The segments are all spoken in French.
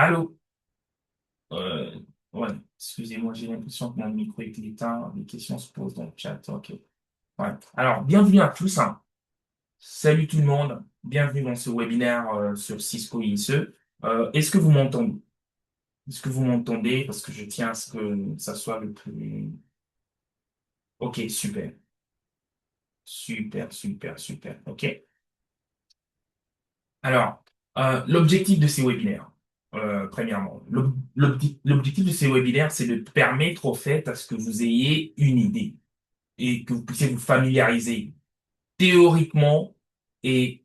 Allô? Euh, ouais, excusez-moi, j'ai l'impression que mon micro est éteint. Les questions se posent dans le chat. Ok. Ouais. Alors, bienvenue à tous, hein. Salut tout le monde. Bienvenue dans ce webinaire sur Cisco ISE. Est-ce que vous m'entendez? Est-ce que vous m'entendez? Parce que je tiens à ce que ça soit le plus. Ok, super. Super, super, super. Ok. Alors, l'objectif de ces webinaires, premièrement, l'objectif de ces webinaires, c'est de permettre au fait à ce que vous ayez une idée et que vous puissiez vous familiariser théoriquement et,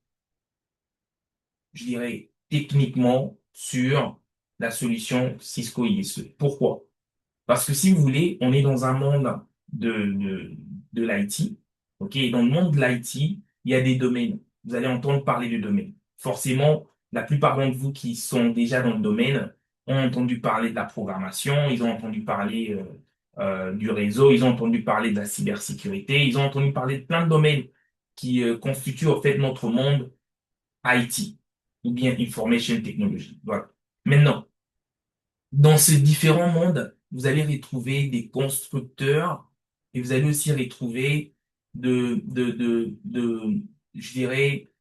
je dirais, techniquement sur la solution Cisco ISE. Pourquoi? Parce que si vous voulez, on est dans un monde de, de, de l'IT. OK? Et dans le monde de l'IT, il y a des domaines. Vous allez entendre parler de domaines. Forcément, la plupart d'entre vous qui sont déjà dans le domaine ont entendu parler de la programmation, ils ont entendu parler du réseau, ils ont entendu parler de la cybersécurité, ils ont entendu parler de plein de domaines qui constituent en fait notre monde IT ou bien Information Technology. Voilà. Maintenant, dans ces différents mondes, vous allez retrouver des constructeurs et vous allez aussi retrouver je dirais,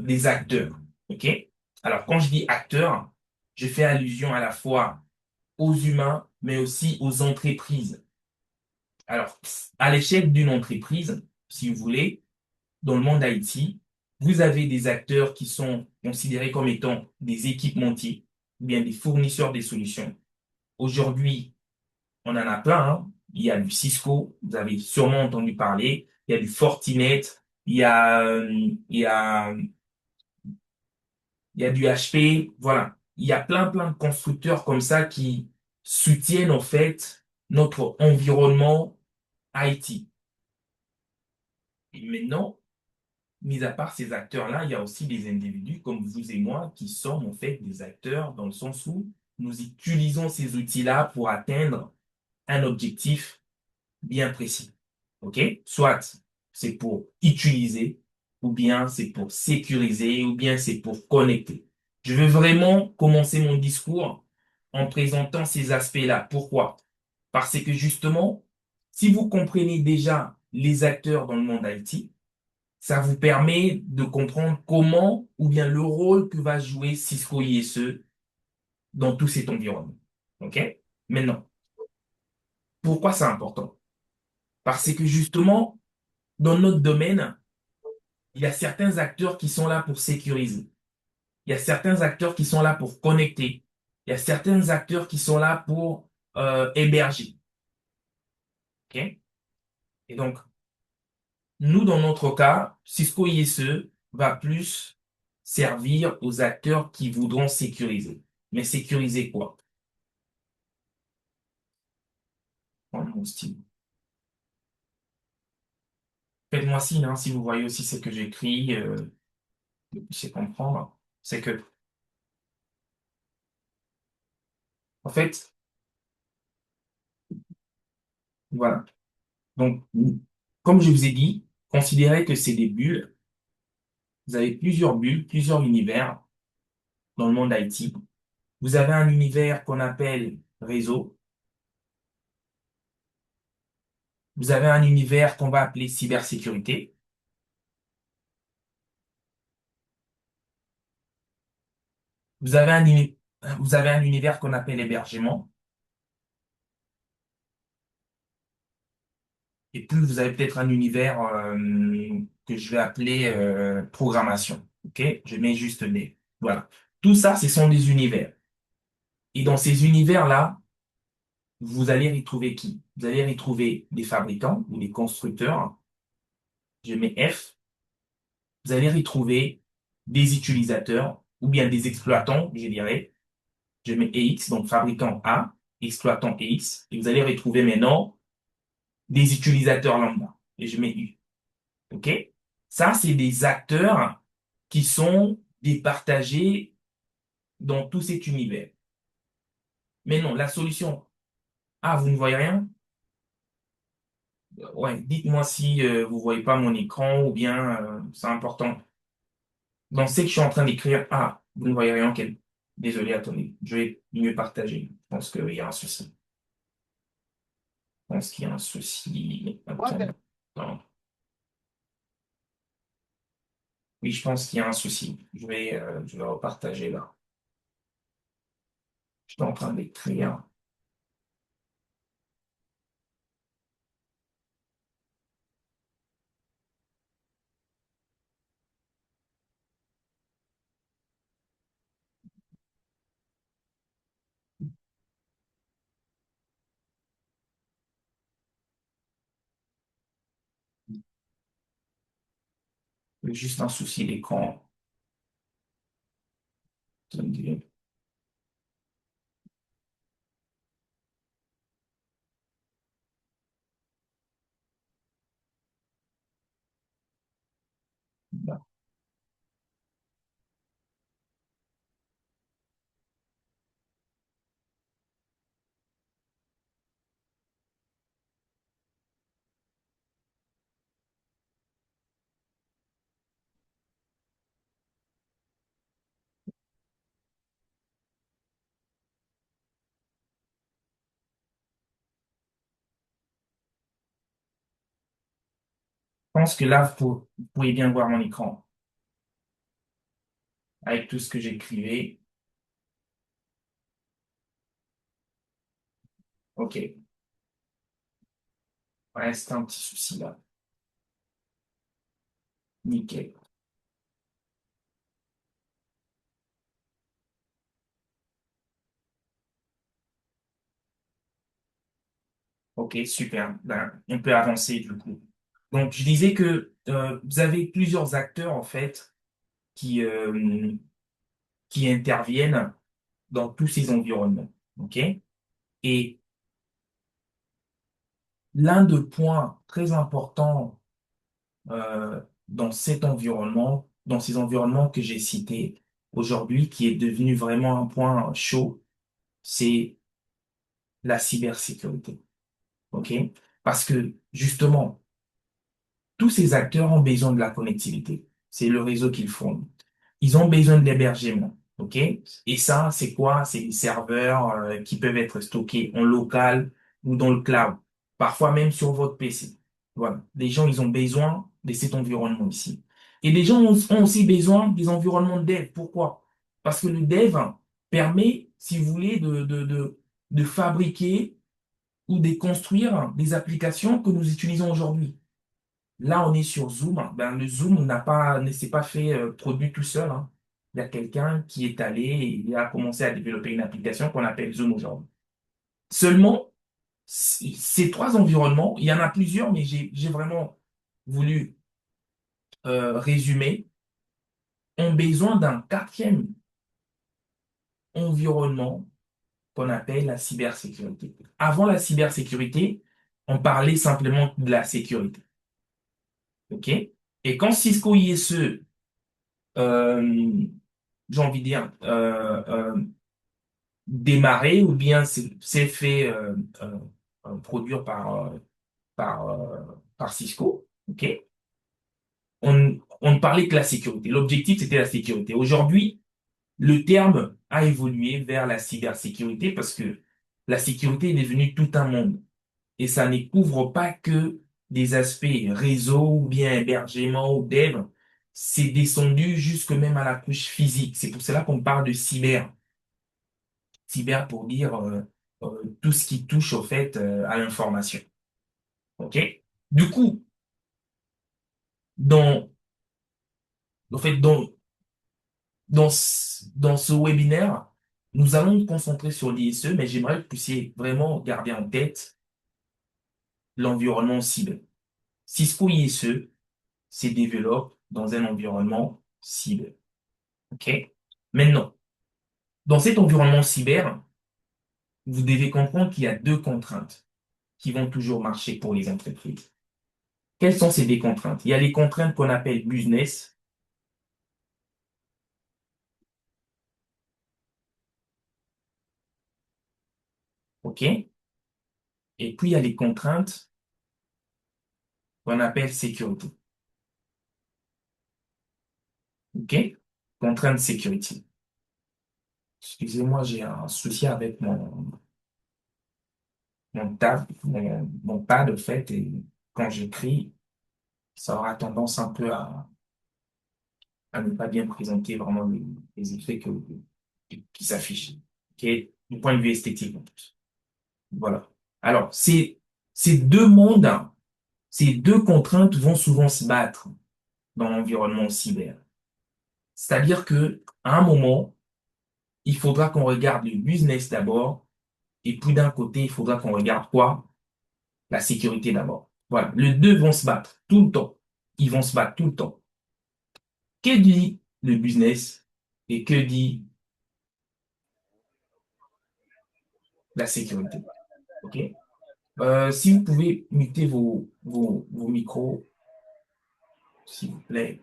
des acteurs. OK? Alors, quand je dis acteurs, je fais allusion à la fois aux humains, mais aussi aux entreprises. Alors, à l'échelle d'une entreprise, si vous voulez, dans le monde IT, vous avez des acteurs qui sont considérés comme étant des équipementiers, ou bien des fournisseurs des solutions. Aujourd'hui, on en a plein, hein. Il y a du Cisco, vous avez sûrement entendu parler. Il y a du Fortinet, il y a, il y a du HP. Voilà. Il y a plein de constructeurs comme ça qui soutiennent en fait notre environnement IT. Et maintenant, mis à part ces acteurs-là, il y a aussi des individus comme vous et moi qui sommes en fait des acteurs dans le sens où nous utilisons ces outils-là pour atteindre un objectif bien précis. OK? Soit c'est pour utiliser, ou bien c'est pour sécuriser, ou bien c'est pour connecter. Je veux vraiment commencer mon discours en présentant ces aspects-là. Pourquoi? Parce que justement, si vous comprenez déjà les acteurs dans le monde IT, ça vous permet de comprendre comment ou bien le rôle que va jouer Cisco ISE dans tout cet environnement. OK? Maintenant, pourquoi c'est important? Parce que justement, dans notre domaine, il y a certains acteurs qui sont là pour sécuriser. Il y a certains acteurs qui sont là pour connecter. Il y a certains acteurs qui sont là pour héberger. OK? Et donc, nous, dans notre cas, Cisco ISE va plus servir aux acteurs qui voudront sécuriser. Mais sécuriser quoi? Prends mon style. Faites-moi signe, hein, si vous voyez aussi ce que j'écris, que vous puissiez comprendre. C'est que, en fait, voilà. Donc, comme je vous ai dit, considérez que c'est des bulles. Vous avez plusieurs bulles, plusieurs univers dans le monde IT. Vous avez un univers qu'on appelle réseau. Vous avez un univers qu'on va appeler cybersécurité. Vous avez vous avez un univers qu'on appelle hébergement. Et puis, vous avez peut-être un univers que je vais appeler programmation. OK? Je mets juste des. Voilà. Tout ça, ce sont des univers. Et dans ces univers-là, vous allez y trouver qui? Vous allez y trouver des fabricants ou des constructeurs. Je mets F. Vous allez y trouver des utilisateurs ou bien des exploitants, je dirais. Je mets EX, donc fabricant A, exploitant EX. Et vous allez retrouver maintenant des utilisateurs lambda. Et je mets U. OK? Ça, c'est des acteurs qui sont départagés dans tout cet univers. Mais non, la solution, ah, vous ne voyez rien? Ouais, dites-moi si vous ne voyez pas mon écran ou bien c'est important. Dans ce que je suis en train d'écrire, ah, vous ne voyez rien, ok. Désolé, attendez, je vais mieux partager. Je pense qu'il y a un souci. Je pense qu'il y a un souci. Attends. Non. Oui, je pense qu'il y a un souci. Je vais repartager là. Je suis en train d'écrire. Juste un souci d'écran. Attendez. Là. Je pense que là, vous pouvez bien voir mon écran avec tout ce que j'écrivais. OK. Ouais, c'était un petit souci là. Nickel. OK, super. Ben, on peut avancer du coup. Donc, je disais que vous avez plusieurs acteurs en fait qui, euh, qui interviennent dans tous ces environnements. OK? Et l'un des points très importants dans cet environnement, dans ces environnements que j'ai cités aujourd'hui, qui est devenu vraiment un point chaud, c'est la cybersécurité. OK? Parce que justement, tous ces acteurs ont besoin de la connectivité. C'est le réseau qu'ils font. Ils ont besoin de l'hébergement. OK? Et ça, c'est quoi? C'est des serveurs qui peuvent être stockés en local ou dans le cloud. Parfois même sur votre PC. Voilà. Les gens, ils ont besoin de cet environnement ici. Et les gens ont aussi besoin des environnements de dev. Pourquoi? Parce que le dev permet, si vous voulez, de fabriquer ou de construire des applications que nous utilisons aujourd'hui. Là, on est sur Zoom. Ben, le Zoom ne s'est pas fait produit tout seul, hein. Il y a quelqu'un qui est allé et il a commencé à développer une application qu'on appelle Zoom aujourd'hui. Seulement, ces trois environnements, il y en a plusieurs, mais j'ai vraiment voulu résumer, ont besoin d'un quatrième environnement qu'on appelle la cybersécurité. Avant la cybersécurité, on parlait simplement de la sécurité. OK? Et quand Cisco ISE euh, j'ai envie de dire, démarré ou bien c'est fait produire par Cisco. OK? On ne parlait que la sécurité. L'objectif, c'était la sécurité. Aujourd'hui, le terme a évolué vers la cybersécurité parce que la sécurité est devenue tout un monde. Et ça ne couvre pas que des aspects réseau ou bien hébergement ou dev. C'est descendu jusque même à la couche physique. C'est pour cela qu'on parle de cyber. Cyber pour dire tout ce qui touche au fait à l'information. OK? Du coup, dans, au fait, dans ce webinaire, nous allons nous concentrer sur l'ISE, mais j'aimerais que vous puissiez vraiment garder en tête l'environnement cyber. Cisco ISE se développe dans un environnement cyber. OK? Maintenant, dans cet environnement cyber, vous devez comprendre qu'il y a deux contraintes qui vont toujours marcher pour les entreprises. Quelles sont ces deux contraintes? Il y a les contraintes qu'on appelle business, OK? Et puis il y a les contraintes qu'on appelle sécurité, OK? Contraintes sécurité. Excusez-moi, j'ai un souci avec mon pad, de fait, et quand j'écris, ça aura tendance un peu à ne pas bien présenter vraiment les effets qui s'affichent. OK? Du point de vue esthétique, en plus. Voilà. Alors, ces deux mondes, ces deux contraintes vont souvent se battre dans l'environnement cyber. C'est-à-dire que, à un moment, il faudra qu'on regarde le business d'abord, et puis d'un côté, il faudra qu'on regarde quoi? La sécurité d'abord. Voilà. Les deux vont se battre tout le temps. Ils vont se battre tout le temps. Que dit le business et que dit la sécurité? OK? Si vous pouvez muter vos micros, s'il vous plaît.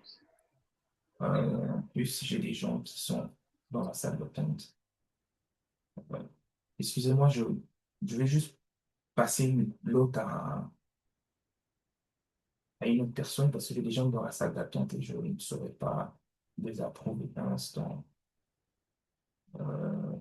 En plus, j'ai des gens qui sont dans la salle d'attente. Voilà. Excusez-moi, je vais juste passer l'autre à une autre personne parce que j'ai des gens dans la salle d'attente et je ne saurais pas les approuver à l'instant. Euh,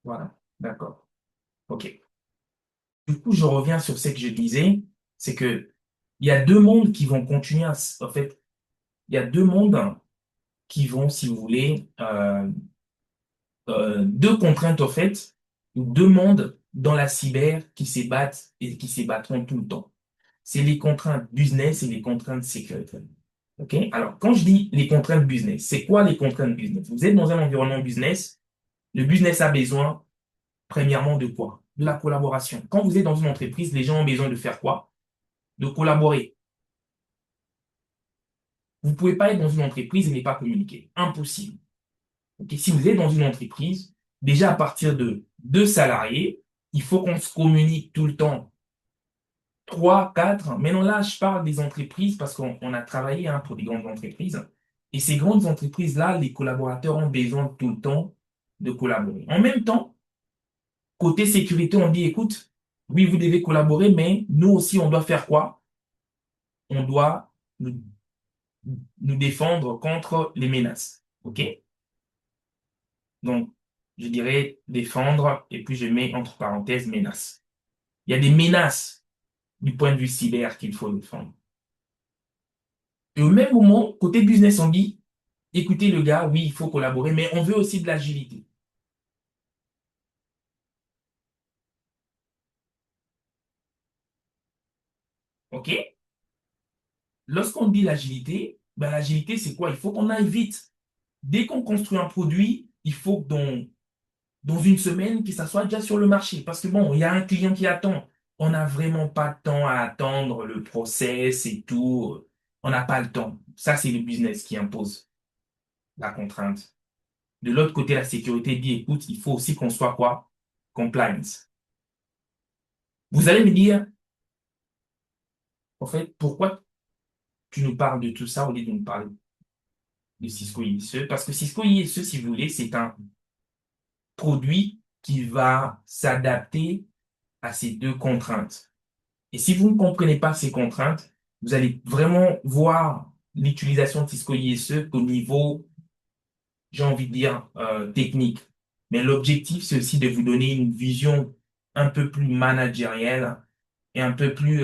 voilà, d'accord. OK. Du coup, je reviens sur ce que je disais, c'est que il y a deux mondes qui vont continuer en fait, il y a deux mondes qui vont, si vous voulez, deux contraintes, en fait, ou deux mondes dans la cyber qui se battent et qui se battront tout le temps. C'est les contraintes business et les contraintes sécurité. OK? Alors, quand je dis les contraintes business, c'est quoi les contraintes business? Vous êtes dans un environnement business, le business a besoin, premièrement, de quoi? De la collaboration. Quand vous êtes dans une entreprise, les gens ont besoin de faire quoi? De collaborer. Vous ne pouvez pas être dans une entreprise et ne pas communiquer. Impossible. Ok. Si vous êtes dans une entreprise, déjà à partir de deux salariés, il faut qu'on se communique tout le temps. Trois, quatre. Maintenant là, je parle des entreprises parce qu'on a travaillé hein, pour des grandes entreprises. Et ces grandes entreprises-là, les collaborateurs ont besoin tout le temps de collaborer. En même temps, côté sécurité, on dit, écoute, oui, vous devez collaborer, mais nous aussi, on doit faire quoi? On doit nous défendre contre les menaces. OK? Donc, je dirais défendre, et puis je mets entre parenthèses menaces. Il y a des menaces du point de vue cyber qu'il faut défendre. Et au même moment, côté business, on dit, écoutez le gars, oui, il faut collaborer, mais on veut aussi de l'agilité. OK? Lorsqu'on dit l'agilité, ben, l'agilité, c'est quoi? Il faut qu'on aille vite. Dès qu'on construit un produit, il faut que dans une semaine, que ça soit déjà sur le marché. Parce que bon, il y a un client qui attend. On n'a vraiment pas de temps à attendre le process et tout. On n'a pas le temps. Ça, c'est le business qui impose la contrainte. De l'autre côté, la sécurité dit, écoute, il faut aussi qu'on soit quoi? Compliance. Vous allez me dire, en fait, pourquoi tu nous parles de tout ça au lieu de nous parler de Cisco ISE? Parce que Cisco ISE, si vous voulez, c'est un produit qui va s'adapter à ces deux contraintes. Et si vous ne comprenez pas ces contraintes, vous allez vraiment voir l'utilisation de Cisco ISE au niveau, j'ai envie de dire, technique. Mais l'objectif, c'est aussi de vous donner une vision un peu plus managérielle et un peu plus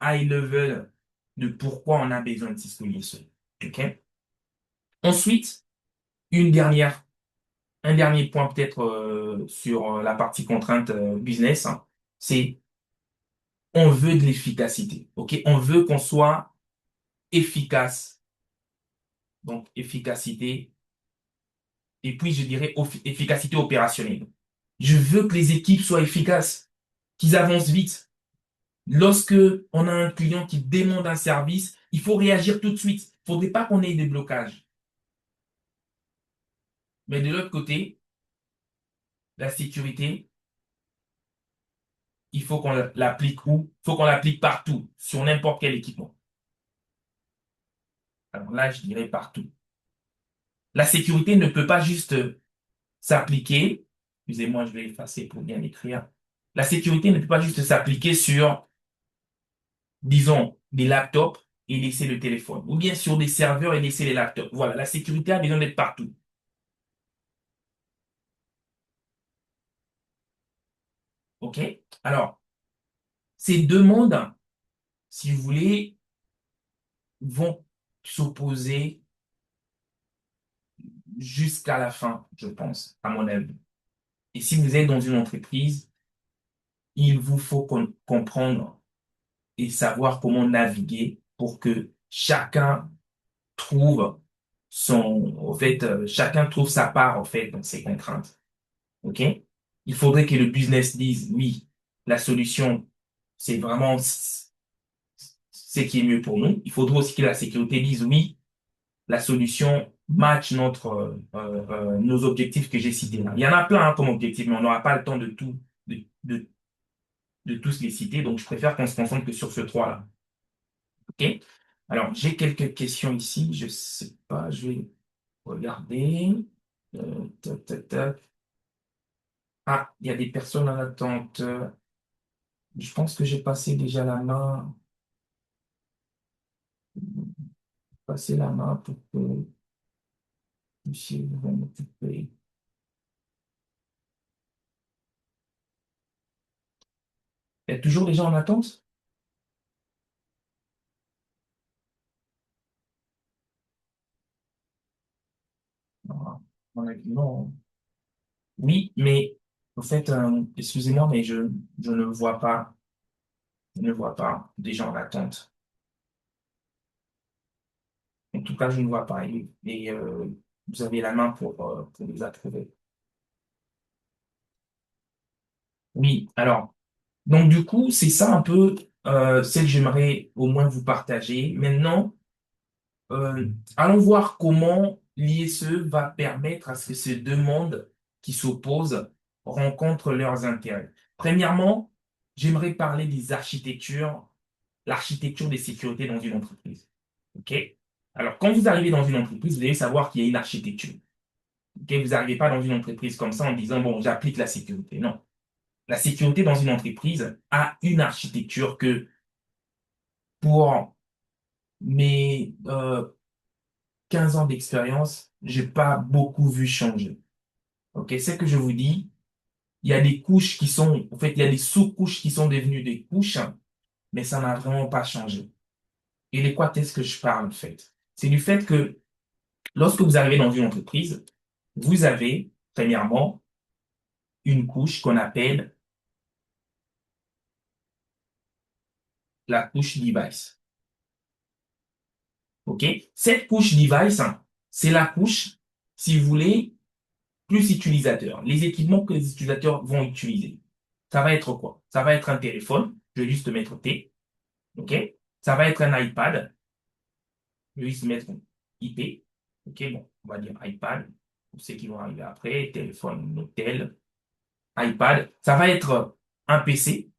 high level de pourquoi on a besoin de Cisco ISE. OK? Ensuite, une dernière, un dernier point peut-être sur la partie contrainte business, hein, c'est on veut de l'efficacité. OK? On veut qu'on soit efficace. Donc, efficacité. Et puis, je dirais efficacité opérationnelle. Je veux que les équipes soient efficaces, qu'ils avancent vite. Lorsque on a un client qui demande un service, il faut réagir tout de suite. Il ne faudrait pas qu'on ait des blocages. Mais de l'autre côté, la sécurité, il faut qu'on l'applique où? Il faut qu'on l'applique partout, sur n'importe quel équipement. Alors là, je dirais partout. La sécurité ne peut pas juste s'appliquer Excusez-moi, je vais effacer pour bien écrire. La sécurité ne peut pas juste s'appliquer sur, disons, des laptops et laisser le téléphone, ou bien sur des serveurs et laisser les laptops. Voilà, la sécurité a besoin d'être partout. OK? Alors, ces deux mondes, si vous voulez, vont s'opposer jusqu'à la fin, je pense, à mon avis. Et si vous êtes dans une entreprise, il vous faut comprendre et savoir comment naviguer pour que chacun trouve chacun trouve sa part, en fait, dans ces contraintes. OK? Il faudrait que le business dise, oui, la solution, c'est vraiment ce qui est mieux pour nous. Il faudrait aussi que la sécurité dise, oui, la solution match nos objectifs que j'ai cités là. Il y en a plein hein, comme objectifs, mais on n'aura pas le temps de tous les citer, donc je préfère qu'on se concentre que sur ce trois-là. OK? Alors, j'ai quelques questions ici, je sais pas, je vais regarder. Tac, tac, tac. Ah, il y a des personnes en attente. Je pense que j'ai passé déjà la main, passé la main pour que vous puissiez vous en occuper. Il y a toujours des gens en attente? Non, non. Oui, mais en fait, excusez-moi, mais je ne vois pas, je ne vois pas des gens en attente. En tout cas, je ne vois pas. Et vous avez la main pour les approuver. Oui, alors, donc du coup, c'est ça un peu ce que j'aimerais au moins vous partager. Maintenant, allons voir comment l'ISE va permettre à ce que ces deux mondes qui s'opposent rencontrent leurs intérêts. Premièrement, j'aimerais parler des architectures, l'architecture des sécurités dans une entreprise. OK? Alors, quand vous arrivez dans une entreprise, vous devez savoir qu'il y a une architecture. OK? Vous n'arrivez pas dans une entreprise comme ça en disant, bon, j'applique la sécurité. Non. La sécurité dans une entreprise a une architecture que pour mes 15 ans d'expérience, j'ai pas beaucoup vu changer. OK? C'est que je vous dis, il y a des couches qui sont, en fait, il y a des sous-couches qui sont devenues des couches, mais ça n'a vraiment pas changé. Et de quoi est-ce que je parle, en fait? C'est du fait que lorsque vous arrivez dans une entreprise, vous avez, premièrement, une couche qu'on appelle la couche device. OK? Cette couche device, c'est la couche, si vous voulez, plus utilisateur. Les équipements que les utilisateurs vont utiliser. Ça va être quoi? Ça va être un téléphone. Je vais juste mettre T. OK? Ça va être un iPad. Je vais juste mettre IP. OK? Bon, on va dire iPad. Pour ceux qui vont arriver après, téléphone, hôtel, iPad. Ça va être un PC.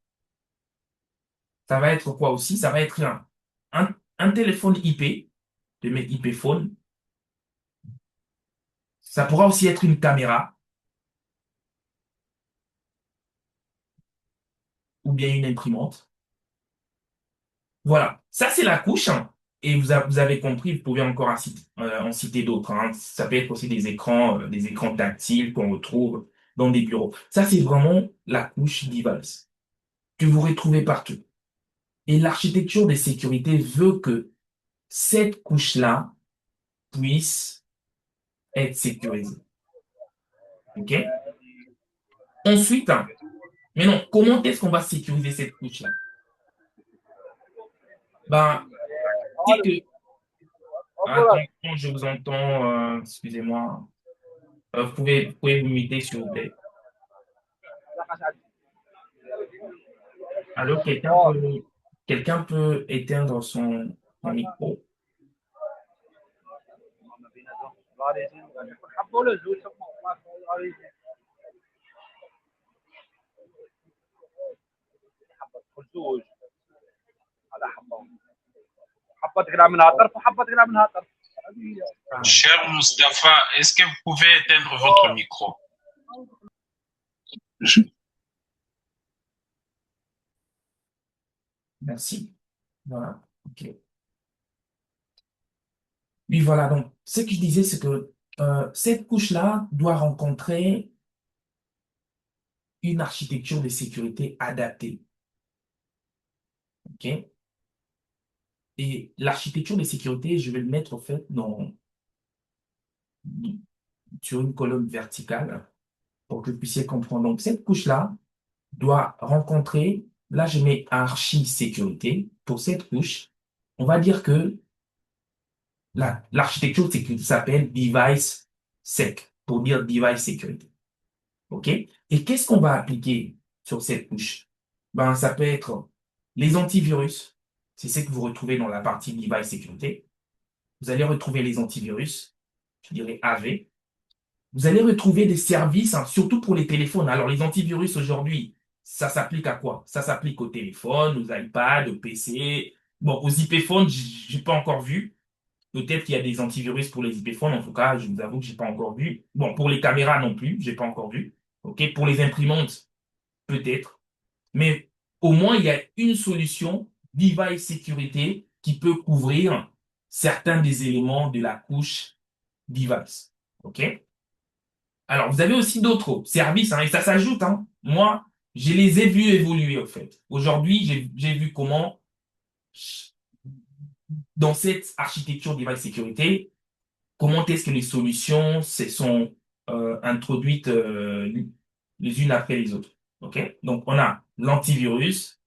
Ça va être quoi aussi? Ça va être un téléphone IP, de mettre IP phone. Ça pourra aussi être une caméra ou bien une imprimante. Voilà, ça c'est la couche, hein. Et vous avez compris, vous pouvez encore en citer d'autres, hein. Ça peut être aussi des écrans tactiles qu'on retrouve dans des bureaux. Ça c'est vraiment la couche device que vous retrouvez partout. Et l'architecture des sécurités veut que cette couche-là puisse être sécurisée. OK? Ensuite, hein, mais non, comment est-ce qu'on va sécuriser cette couche-là? Ben, c'est que, attends, je vous entends, excusez-moi. Vous pouvez vous muter, s'il vous plaît. Allô, quelqu'un peut éteindre son micro. Ah, Cher Mustapha, est-ce que vous pouvez éteindre votre micro? Je- Merci. Voilà. OK. Oui, voilà. Donc, ce que je disais, c'est que cette couche-là doit rencontrer une architecture de sécurité adaptée. OK? Et l'architecture de sécurité, je vais le mettre, en fait, sur une colonne verticale pour que vous puissiez comprendre. Donc, cette couche-là doit rencontrer, là, je mets archi-sécurité. Pour cette couche, on va dire que l'architecture s'appelle device sec, pour dire device sécurité. OK? Et qu'est-ce qu'on va appliquer sur cette couche? Ben, ça peut être les antivirus. C'est ce que vous retrouvez dans la partie device sécurité. Vous allez retrouver les antivirus, je dirais AV. Vous allez retrouver des services, hein, surtout pour les téléphones. Alors, les antivirus aujourd'hui, ça s'applique à quoi? Ça s'applique aux téléphones, aux iPads, aux PC. Bon, aux IP phones, j'ai pas encore vu. Peut-être qu'il y a des antivirus pour les IP phones. En tout cas, je vous avoue que j'ai pas encore vu. Bon, pour les caméras non plus, j'ai pas encore vu. OK? Pour les imprimantes, peut-être. Mais au moins, il y a une solution device sécurité qui peut couvrir certains des éléments de la couche device. OK? Alors, vous avez aussi d'autres services, hein, et ça s'ajoute, hein. Moi, je les ai vus évoluer, en fait. Aujourd'hui, j'ai vu comment, dans cette architecture device sécurité, comment est-ce que les solutions se sont introduites les unes après les autres. OK? Donc, on a l'antivirus.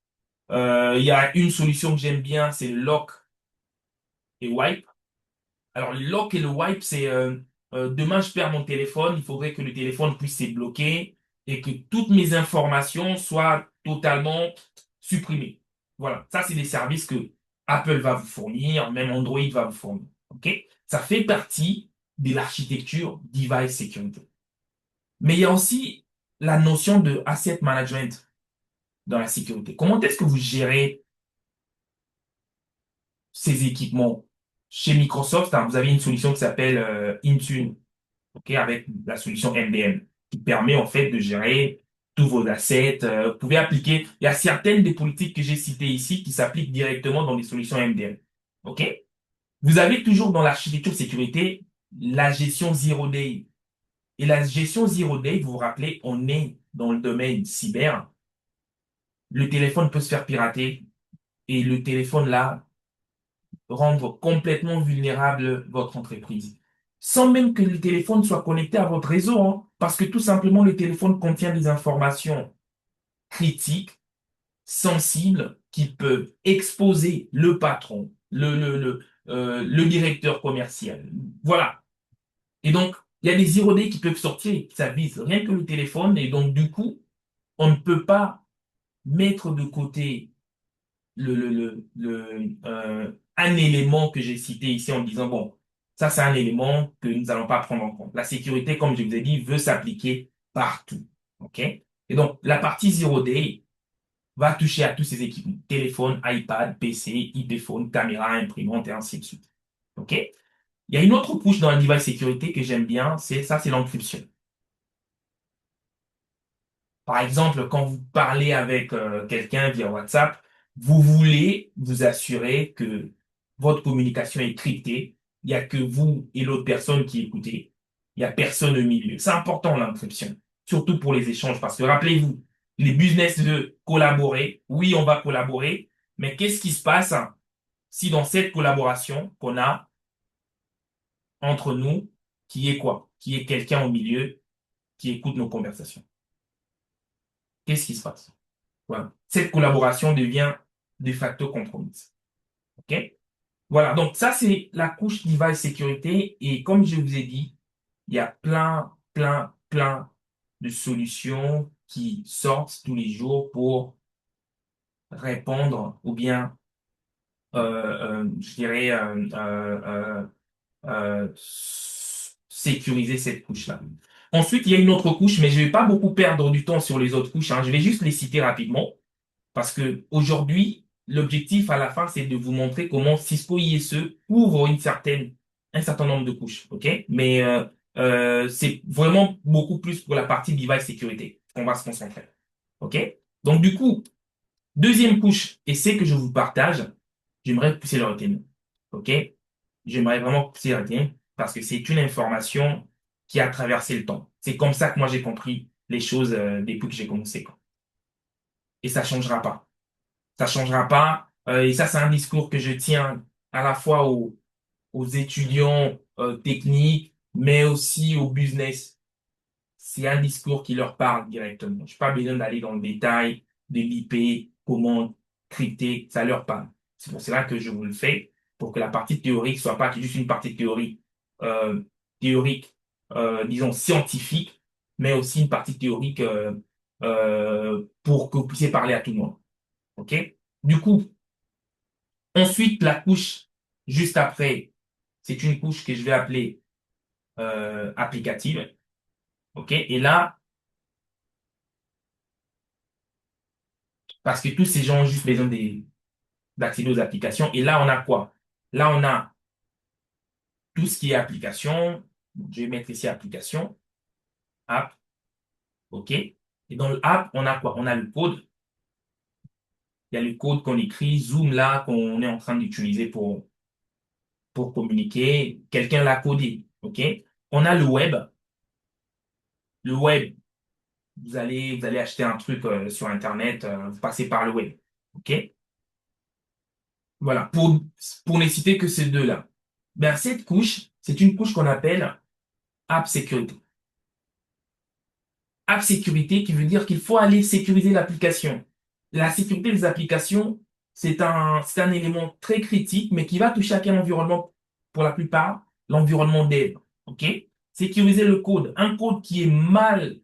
Il y a une solution que j'aime bien, c'est le lock et wipe. Alors, le lock et le wipe, c'est demain, je perds mon téléphone, il faudrait que le téléphone puisse se bloquer et que toutes mes informations soient totalement supprimées. Voilà, ça, c'est des services que Apple va vous fournir, même Android va vous fournir. OK? Ça fait partie de l'architecture device security. Mais il y a aussi la notion de asset management dans la sécurité. Comment est-ce que vous gérez ces équipements? Chez Microsoft, hein, vous avez une solution qui s'appelle Intune, ok, avec la solution MDM, qui permet en fait de gérer tous vos assets. Vous pouvez appliquer, il y a certaines des politiques que j'ai citées ici qui s'appliquent directement dans les solutions MDM. Ok? Vous avez toujours dans l'architecture sécurité la gestion zero day. Et la gestion zero day, vous vous rappelez, on est dans le domaine cyber. Le téléphone peut se faire pirater et le téléphone là rendre complètement vulnérable votre entreprise. Sans même que le téléphone soit connecté à votre réseau, hein, parce que tout simplement le téléphone contient des informations critiques, sensibles, qui peuvent exposer le patron, le directeur commercial. Voilà. Et donc, il y a des zero day qui peuvent sortir, ça vise rien que le téléphone, et donc du coup, on ne peut pas mettre de côté un élément que j'ai cité ici en disant, bon, ça c'est un élément que nous n'allons pas prendre en compte. La sécurité, comme je vous ai dit, veut s'appliquer partout. OK? Et donc, la partie zero day va toucher à tous ces équipements. Téléphone, iPad, PC, IP phone, caméra, imprimante et ainsi de suite. OK? Il y a une autre couche dans la device sécurité que j'aime bien, c'est ça, c'est l'encryption. Par exemple, quand vous parlez avec quelqu'un via WhatsApp, vous voulez vous assurer que votre communication est cryptée. Il n'y a que vous et l'autre personne qui écoutez. Il n'y a personne au milieu. C'est important l'encryption, surtout pour les échanges, parce que rappelez-vous, les business de collaborer, oui, on va collaborer, mais qu'est-ce qui se passe si dans cette collaboration qu'on a entre nous, qui est quoi? Qui est quelqu'un au milieu qui écoute nos conversations? Qu'est-ce qui se passe? Voilà. Cette collaboration devient de facto compromise. OK? Voilà. Donc, ça, c'est la couche device sécurité. Et comme je vous ai dit, il y a plein de solutions qui sortent tous les jours pour répondre ou bien, je dirais, sécuriser cette couche-là. Ensuite, il y a une autre couche, mais je ne vais pas beaucoup perdre du temps sur les autres couches, hein. Je vais juste les citer rapidement. Parce que aujourd'hui, l'objectif à la fin, c'est de vous montrer comment Cisco ISE couvre un certain nombre de couches, ok? Mais c'est vraiment beaucoup plus pour la partie device sécurité. qu'on va se concentrer. OK? Donc, du coup, deuxième couche, et c'est que je vous partage, j'aimerais pousser le retenir. OK? J'aimerais vraiment pousser le retenir parce que c'est une information qui a traversé le temps. C'est comme ça que moi j'ai compris les choses depuis que j'ai commencé, quoi. Et ça changera pas. Ça changera pas. Et ça, c'est un discours que je tiens à la fois aux étudiants techniques, mais aussi au business. C'est un discours qui leur parle directement. Je n'ai pas besoin d'aller dans le détail de l'IP, comment crypter, ça leur parle. C'est pour cela que je vous le fais, pour que la partie théorique soit pas juste une partie euh, théorique, disons scientifique, mais aussi une partie théorique pour que vous puissiez parler à tout le monde. OK? Du coup, ensuite, la couche juste après, c'est une couche que je vais appeler applicative. OK? Et là, parce que tous ces gens ont juste besoin d'accéder aux applications. Et là, on a quoi? Là, on a tout ce qui est application. Je vais mettre ici application, app, OK? Et dans l'app, on a quoi? On a le code. Il y a le code qu'on écrit, Zoom là, qu'on est en train d'utiliser pour communiquer. Quelqu'un l'a codé, OK? On a le web. Le web, vous allez acheter un truc sur Internet, vous passez par le web, OK? Voilà, pour ne citer que ces deux-là. Ben, cette couche, c'est une couche qu'on appelle App Security. App Sécurité qui veut dire qu'il faut aller sécuriser l'application. La sécurité des applications, c'est un élément très critique, mais qui va toucher à quel environnement? Pour la plupart, l'environnement dev. OK? Sécuriser le code. Un code qui est mal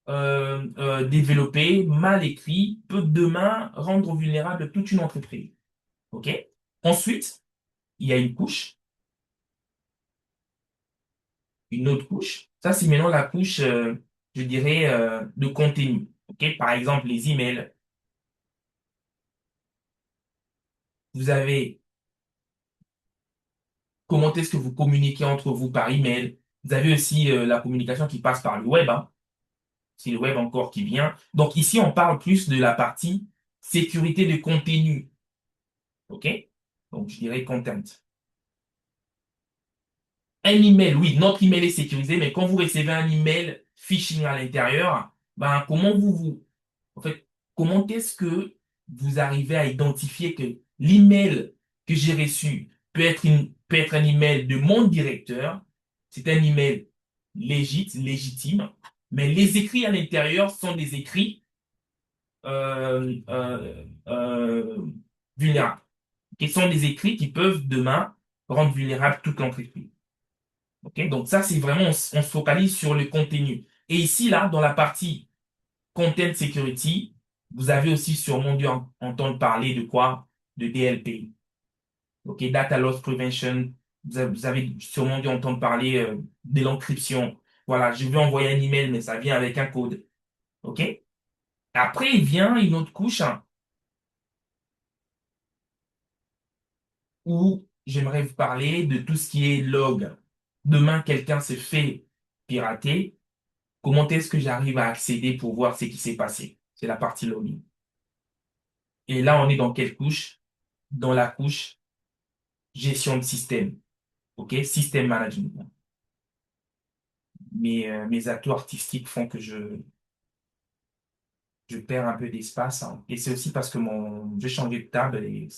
développé, mal écrit, peut demain rendre vulnérable toute une entreprise. OK? Ensuite, il y a une autre couche. Ça, c'est maintenant la couche, je dirais, de contenu. OK? Par exemple, les emails. Vous avez comment est-ce que vous communiquez entre vous par email. Vous avez aussi la communication qui passe par le web, hein. C'est le web encore qui vient. Donc ici, on parle plus de la partie sécurité de contenu. OK? Donc je dirais content. Un email, oui, notre email est sécurisé, mais quand vous recevez un email phishing à l'intérieur, ben, en fait, comment est-ce que vous arrivez à identifier que l'email que j'ai reçu peut être un email de mon directeur, c'est un email légitime, mais les écrits à l'intérieur sont des écrits vulnérables, qui sont des écrits qui peuvent demain rendre vulnérable toute l'entreprise. Ok, donc ça, c'est vraiment, on se focalise sur le contenu. Et ici, là, dans la partie Content Security, vous avez aussi sûrement dû entendre parler de quoi? De DLP. Ok, Data Loss Prevention. Vous avez sûrement dû entendre parler de l'encryption. Voilà, je vais envoyer un email, mais ça vient avec un code. Ok? Après, il vient une autre couche hein, où j'aimerais vous parler de tout ce qui est log. Demain, quelqu'un se fait pirater. Comment est-ce que j'arrive à accéder pour voir ce qui s'est passé? C'est la partie login. Et là, on est dans quelle couche? Dans la couche gestion de système. OK? Système management. Mes atouts artistiques font que je perds un peu d'espace, hein. Et c'est aussi parce que j'ai changé de table et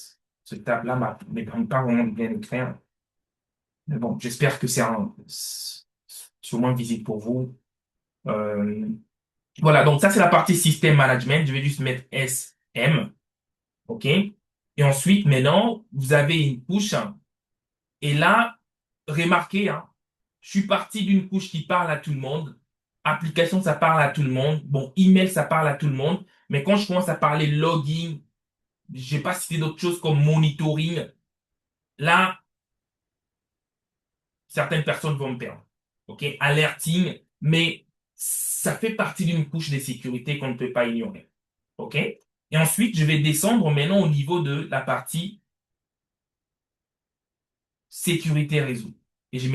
ce table-là ne permet pas vraiment de bien écrire. Mais bon, j'espère que c'est au moins visible pour vous. Euh, voilà, donc ça, c'est la partie système management. Je vais juste mettre SM. OK? Et ensuite, maintenant, vous avez une couche. Et là, remarquez, hein, je suis parti d'une couche qui parle à tout le monde. Application, ça parle à tout le monde. Bon, email, ça parle à tout le monde. Mais quand je commence à parler logging, je vais pas citer d'autres choses comme monitoring. Là, certaines personnes vont me perdre. OK? Alerting, mais ça fait partie d'une couche de sécurité qu'on ne peut pas ignorer. OK? Et ensuite, je vais descendre maintenant au niveau de la partie sécurité réseau. Et je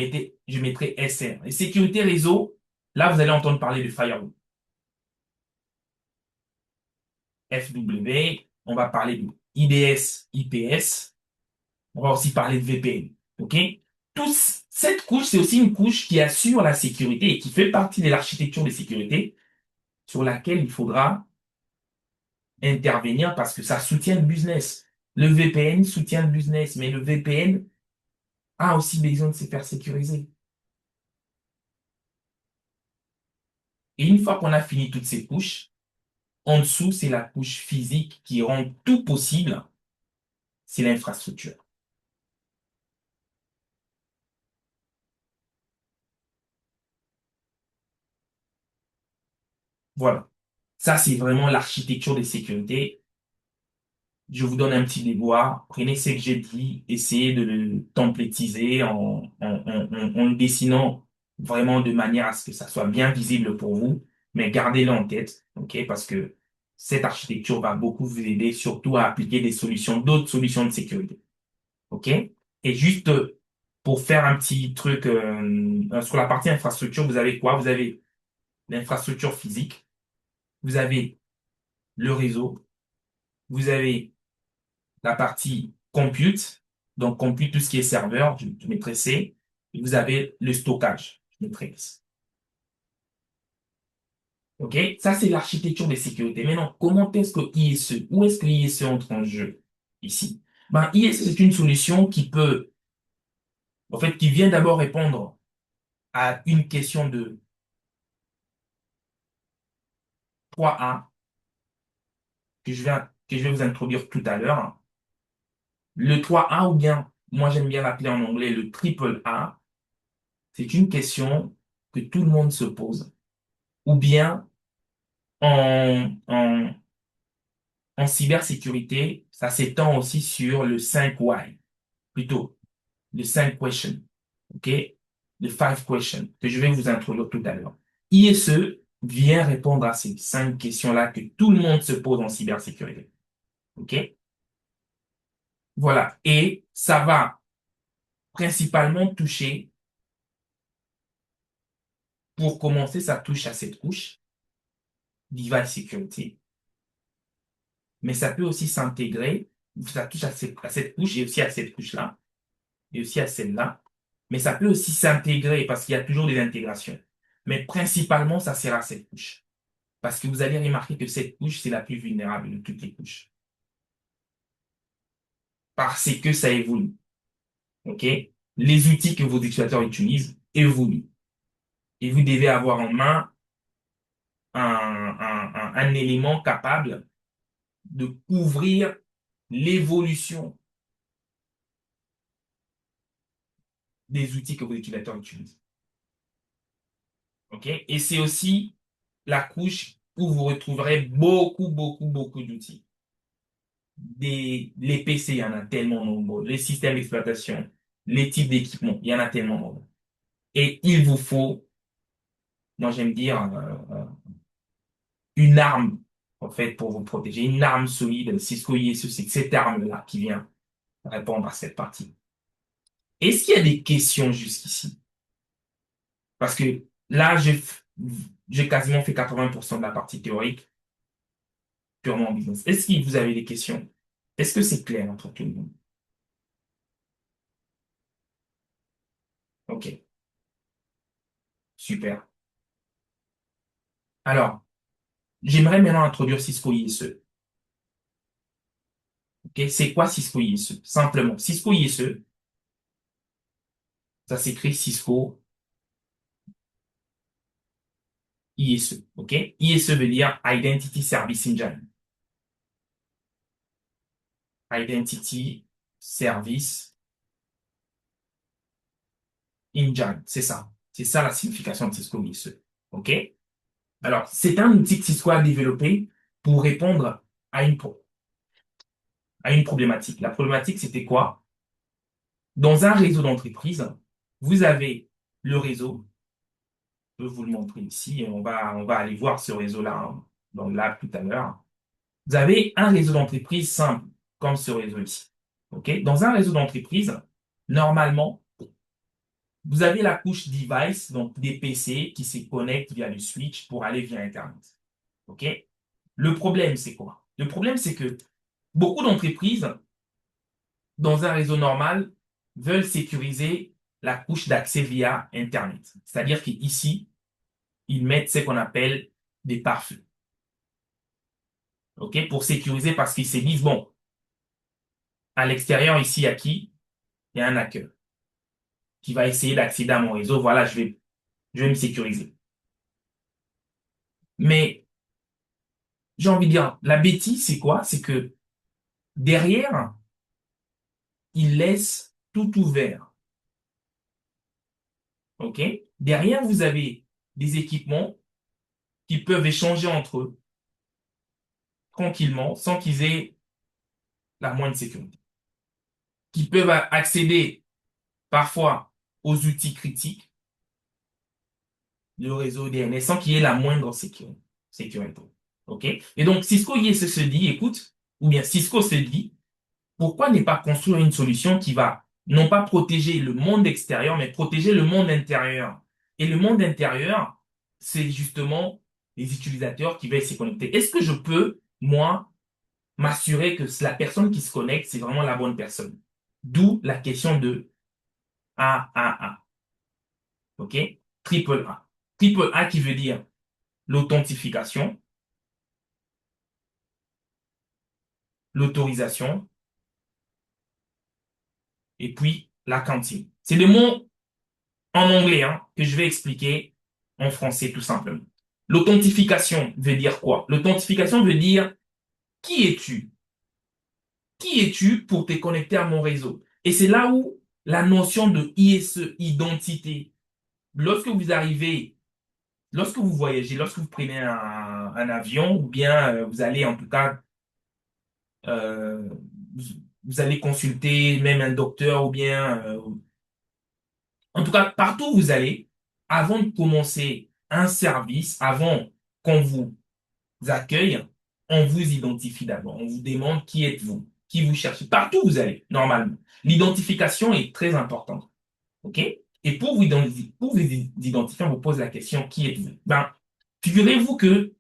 mettrai SR. Et sécurité réseau, là, vous allez entendre parler de firewall. FW, on va parler de IDS, IPS, on va aussi parler de VPN. OK? Cette couche, c'est aussi une couche qui assure la sécurité et qui fait partie de l'architecture de sécurité sur laquelle il faudra intervenir parce que ça soutient le business. Le VPN soutient le business, mais le VPN a aussi besoin de se faire sécuriser. Et une fois qu'on a fini toutes ces couches, en dessous, c'est la couche physique qui rend tout possible, c'est l'infrastructure. Voilà. Ça, c'est vraiment l'architecture de sécurité. Je vous donne un petit déboire. Prenez ce que j'ai dit, essayez de le templétiser en le dessinant vraiment de manière à ce que ça soit bien visible pour vous, mais gardez-le en tête, ok? Parce que cette architecture va beaucoup vous aider, surtout à appliquer des solutions, d'autres solutions de sécurité, ok? Et juste pour faire un petit truc sur la partie infrastructure, vous avez quoi? Vous avez l'infrastructure physique, vous avez le réseau, vous avez la partie compute, donc compute tout ce qui est serveur, je mettrai C, et vous avez le stockage, je mettrai S. OK? Ça, c'est l'architecture des sécurités. Maintenant, comment est-ce que ISE, où est-ce que ISE entre en jeu ici? Ben, ISE, c'est une solution qui peut, en fait, qui vient d'abord répondre à une question de 3A que je vais vous introduire tout à l'heure. Le 3A, ou bien, moi j'aime bien l'appeler en anglais le triple A, c'est une question que tout le monde se pose. Ou bien, en, en cybersécurité, ça s'étend aussi sur le 5 why, plutôt le 5 question, OK? Le 5 question, que je vais vous introduire tout à l'heure. ISE vient répondre à ces 5 questions-là que tout le monde se pose en cybersécurité, OK? Voilà. Et ça va principalement toucher, pour commencer, ça touche à cette couche, device security, mais ça peut aussi s'intégrer, ça touche à cette couche et aussi à cette couche-là et aussi à celle-là. Mais ça peut aussi s'intégrer parce qu'il y a toujours des intégrations. Mais principalement, ça sert à cette couche. Parce que vous allez remarquer que cette couche, c'est la plus vulnérable de toutes les couches. Parce que ça évolue. OK? Les outils que vos utilisateurs utilisent évoluent. Et vous devez avoir en main un élément capable de couvrir l'évolution des outils que vos utilisateurs utilisent. OK? Et c'est aussi la couche où vous retrouverez beaucoup d'outils. Les PC, il y en a tellement nombreux. Les systèmes d'exploitation, les types d'équipements, il y en a tellement nombreux. Et il vous faut, moi j'aime dire, une arme, en fait, pour vous protéger. Une arme solide. Cisco ISE, c'est cette arme-là qui vient répondre à cette partie. Est-ce qu'il y a des questions jusqu'ici? Parce que là, j'ai quasiment fait 80% de la partie théorique, purement business. Est-ce que vous avez des questions? Est-ce que c'est clair entre tout le monde? OK, super. Alors, j'aimerais maintenant introduire Cisco ISE. OK, c'est quoi Cisco ISE? Simplement, Cisco ISE, ça s'écrit Cisco ISE. OK? ISE veut dire Identity Service Engine. Identity Service Engine, c'est ça. C'est ça la signification de Cisco ISE. OK? Alors, c'est un outil que Cisco a développé pour répondre à à une problématique. La problématique, c'était quoi? Dans un réseau d'entreprise, vous avez le réseau. Je peux vous le montrer ici. Et on va aller voir ce réseau-là hein, dans le lab tout à l'heure. Vous avez un réseau d'entreprise simple, comme ce réseau ici. OK? Dans un réseau d'entreprise, normalement, vous avez la couche device, donc des PC qui se connectent via le switch pour aller via Internet. OK? Le problème, c'est quoi? Le problème, c'est que beaucoup d'entreprises, dans un réseau normal, veulent sécuriser la couche d'accès via Internet. C'est-à-dire qu'ici, ils mettent ce qu'on appelle des pare-feux. OK? Pour sécuriser parce qu'ils se disent, bon, à l'extérieur, ici, il y a qui? Il y a un hacker qui va essayer d'accéder à mon réseau. Voilà, je vais me sécuriser. Mais j'ai envie de dire, la bêtise, c'est quoi? C'est que derrière, ils laissent tout ouvert. OK? Derrière, vous avez des équipements qui peuvent échanger entre eux tranquillement sans qu'ils aient la moindre sécurité. Qui peuvent accéder parfois aux outils critiques, le réseau DNS, sans qu'il y ait la moindre sécurité. OK? Et donc, Cisco IS se dit, écoute, ou bien Cisco se dit, pourquoi ne pas construire une solution qui va non pas protéger le monde extérieur, mais protéger le monde intérieur. Et le monde intérieur, c'est justement les utilisateurs qui veulent se connecter. Est-ce que je peux, moi, m'assurer que la personne qui se connecte, c'est vraiment la bonne personne? D'où la question de AAA. OK? Triple A. Triple A qui veut dire l'authentification, l'autorisation et puis l'accounting. C'est des mots en anglais hein, que je vais expliquer en français tout simplement. L'authentification veut dire quoi? L'authentification veut dire qui es-tu? Qui es-tu pour te connecter à mon réseau? Et c'est là où la notion de ISE, identité, lorsque vous arrivez, lorsque vous voyagez, lorsque vous prenez un avion ou bien vous allez en tout cas, euh, vous, vous allez consulter même un docteur ou bien en tout cas, partout où vous allez, avant de commencer un service, avant qu'on vous accueille, on vous identifie d'abord. On vous demande qui êtes-vous, qui vous cherchez. Partout où vous allez, normalement. L'identification est très importante. OK? Et pour vous identifier, on vous pose la question, qui êtes-vous? Ben, figurez-vous que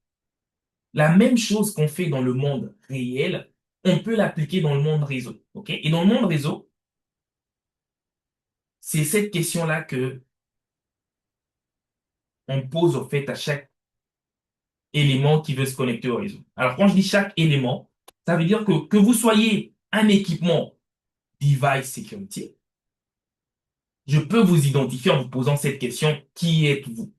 la même chose qu'on fait dans le monde réel, on peut l'appliquer dans le monde réseau. OK? Et dans le monde réseau, c'est cette question-là que on pose au fait à chaque élément qui veut se connecter au réseau. Alors, quand je dis chaque élément, ça veut dire que vous soyez un équipement device security, je peux vous identifier en vous posant cette question, qui êtes-vous?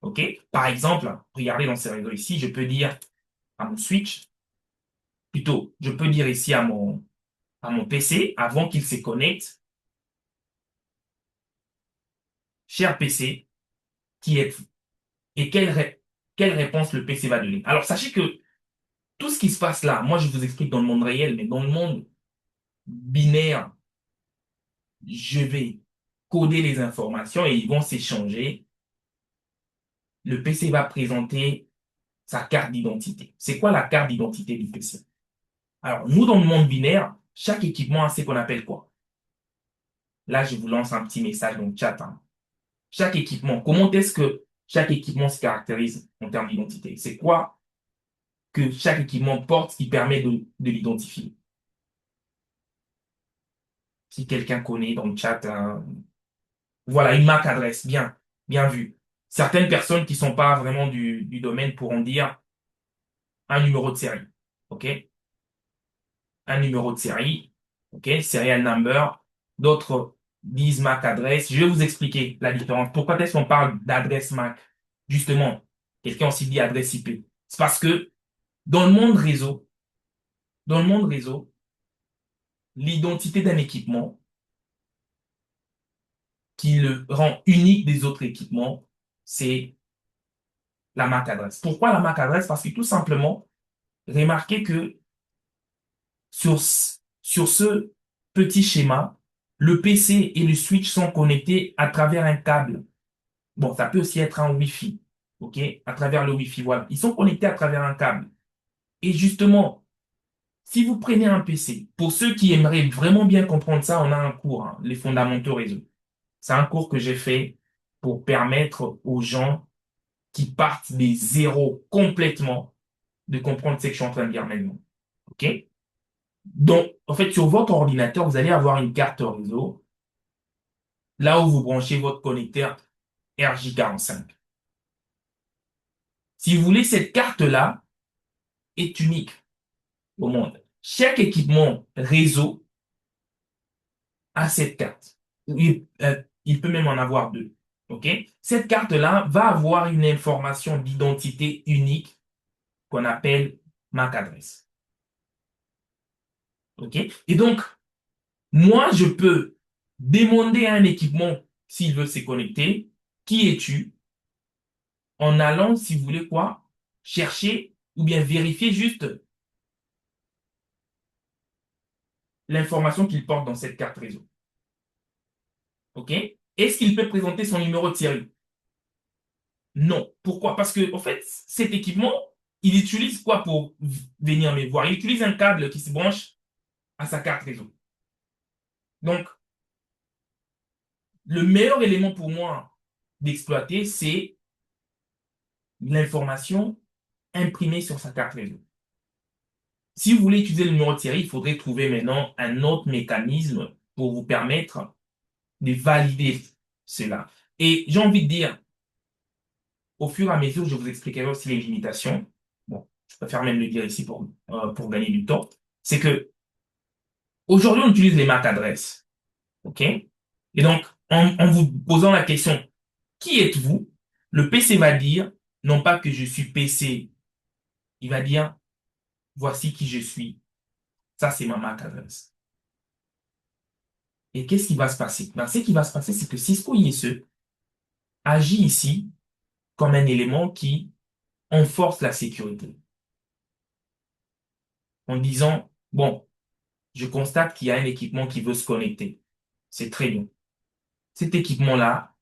OK? Par exemple, regardez dans ces réseaux ici, je peux dire à mon switch, plutôt, je peux dire ici à mon PC, avant qu'il se connecte, cher PC, qui êtes-vous? Et quelle réponse le PC va donner? Alors, sachez que tout ce qui se passe là, moi je vous explique dans le monde réel, mais dans le monde binaire, je vais coder les informations et ils vont s'échanger. Le PC va présenter sa carte d'identité. C'est quoi la carte d'identité du PC? Alors, nous, dans le monde binaire, chaque équipement a ce qu'on appelle quoi? Là, je vous lance un petit message dans le chat, hein. Chaque équipement, comment est-ce que chaque équipement se caractérise en termes d'identité? C'est quoi que chaque équipement porte qui permet de l'identifier? Si quelqu'un connaît dans le chat, hein, voilà, une MAC adresse, bien, bien vu. Certaines personnes qui sont pas vraiment du domaine pourront dire un numéro de série. OK? Un numéro de série. OK? Serial number. D'autres disent MAC adresse. Je vais vous expliquer la différence. Pourquoi est-ce qu'on parle d'adresse MAC? Justement, quelqu'un aussi dit adresse IP. C'est parce que dans le monde réseau, dans le monde réseau, l'identité d'un équipement qui le rend unique des autres équipements, c'est la MAC adresse. Pourquoi la MAC adresse? Parce que tout simplement, remarquez que sur ce petit schéma, le PC et le switch sont connectés à travers un câble. Bon, ça peut aussi être un Wi-Fi, OK? À travers le Wi-Fi, voilà. Ils sont connectés à travers un câble. Et justement, si vous prenez un PC, pour ceux qui aimeraient vraiment bien comprendre ça, on a un cours, hein, les fondamentaux réseau. C'est un cours que j'ai fait pour permettre aux gens qui partent des zéros complètement de comprendre ce que je suis en train de dire maintenant. OK? Donc, en fait, sur votre ordinateur, vous allez avoir une carte réseau, là où vous branchez votre connecteur RJ45. Si vous voulez, cette carte-là est unique au monde. Chaque équipement réseau a cette carte. Il peut même en avoir deux. OK? Cette carte-là va avoir une information d'identité unique qu'on appelle MAC adresse. OK? Et donc, moi, je peux demander à un équipement s'il veut se connecter, qui es-tu? En allant, si vous voulez quoi, chercher ou bien vérifier juste l'information qu'il porte dans cette carte réseau. OK? Est-ce qu'il peut présenter son numéro de série? Non. Pourquoi? Parce que, en fait, cet équipement, il utilise quoi pour venir me voir? Il utilise un câble qui se branche à sa carte réseau. Donc, le meilleur élément pour moi d'exploiter, c'est l'information imprimée sur sa carte réseau. Si vous voulez utiliser le numéro de série, il faudrait trouver maintenant un autre mécanisme pour vous permettre de valider cela. Et j'ai envie de dire, au fur et à mesure, je vous expliquerai aussi les limitations. Bon, je préfère même le dire ici pour gagner du temps. C'est que aujourd'hui, on utilise les MAC adresses. OK? Et donc, en vous posant la question, qui êtes-vous? Le PC va dire, non pas que je suis PC, il va dire, voici qui je suis. Ça, c'est ma MAC adresse. Et qu'est-ce qui va se passer? Ben, ce qui va se passer, c'est que Cisco ISE agit ici comme un élément qui renforce la sécurité. En disant, bon, je constate qu'il y a un équipement qui veut se connecter. C'est très bien. Cet équipement-là,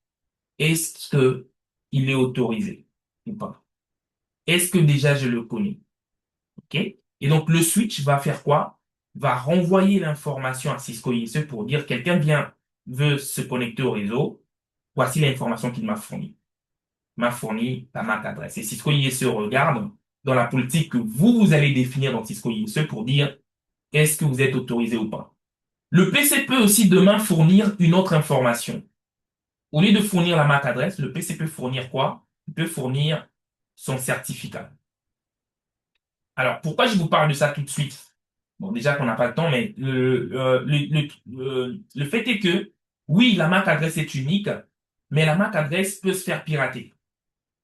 est-ce que il est autorisé ou pas? Est-ce que déjà je le connais? OK? Et donc, le switch va faire quoi? Va renvoyer l'information à Cisco ISE pour dire quelqu'un veut se connecter au réseau. Voici l'information qu'il m'a fournie. M'a fourni la MAC adresse. Et Cisco ISE regarde dans la politique que vous allez définir dans Cisco ISE pour dire est-ce que vous êtes autorisé ou pas. Le PC peut aussi demain fournir une autre information. Au lieu de fournir la MAC adresse, le PC peut fournir quoi? Il peut fournir son certificat. Alors, pourquoi je vous parle de ça tout de suite? Bon, déjà qu'on n'a pas le temps, mais le fait est que, oui, la MAC adresse est unique, mais la MAC adresse peut se faire pirater.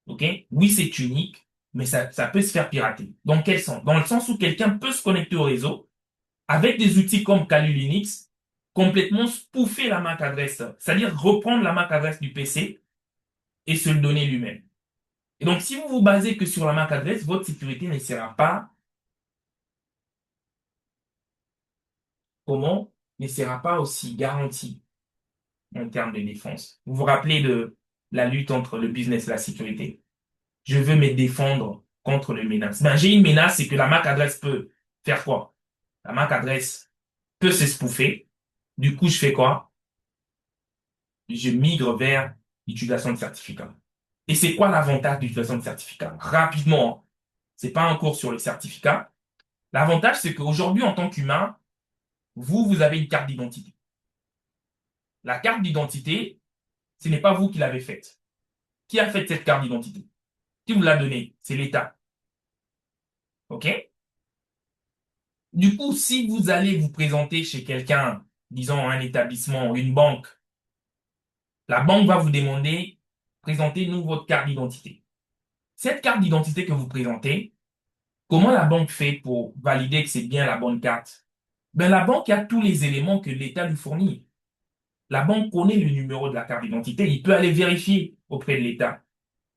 OK? Oui, c'est unique, mais ça peut se faire pirater. Dans quel sens? Dans le sens où quelqu'un peut se connecter au réseau avec des outils comme Kali Linux, complètement spoofer la MAC adresse, c'est-à-dire reprendre la MAC adresse du PC et se le donner lui-même. Et donc, si vous vous basez que sur la MAC adresse, votre sécurité ne sera pas, comment? Ne sera pas aussi garantie en termes de défense. Vous vous rappelez de la lutte entre le business et la sécurité? Je veux me défendre contre les menaces. Ben, j'ai une menace, c'est que la MAC adresse peut faire quoi? La MAC adresse peut se spoofer. Du coup, je fais quoi? Je migre vers l'utilisation de certificats. Et c'est quoi l'avantage d'utilisation de certificats? Rapidement, hein. C'est pas un cours sur le certificat. L'avantage, c'est qu'aujourd'hui, en tant qu'humain, vous avez une carte d'identité. La carte d'identité, ce n'est pas vous qui l'avez faite. Qui a fait cette carte d'identité? Qui vous l'a donnée? C'est l'État. OK? Du coup, si vous allez vous présenter chez quelqu'un, disons un établissement, une banque, la banque va vous demander, présentez-nous votre carte d'identité. Cette carte d'identité que vous présentez, comment la banque fait pour valider que c'est bien la bonne carte? Ben, la banque a tous les éléments que l'État lui fournit. La banque connaît le numéro de la carte d'identité. Il peut aller vérifier auprès de l'État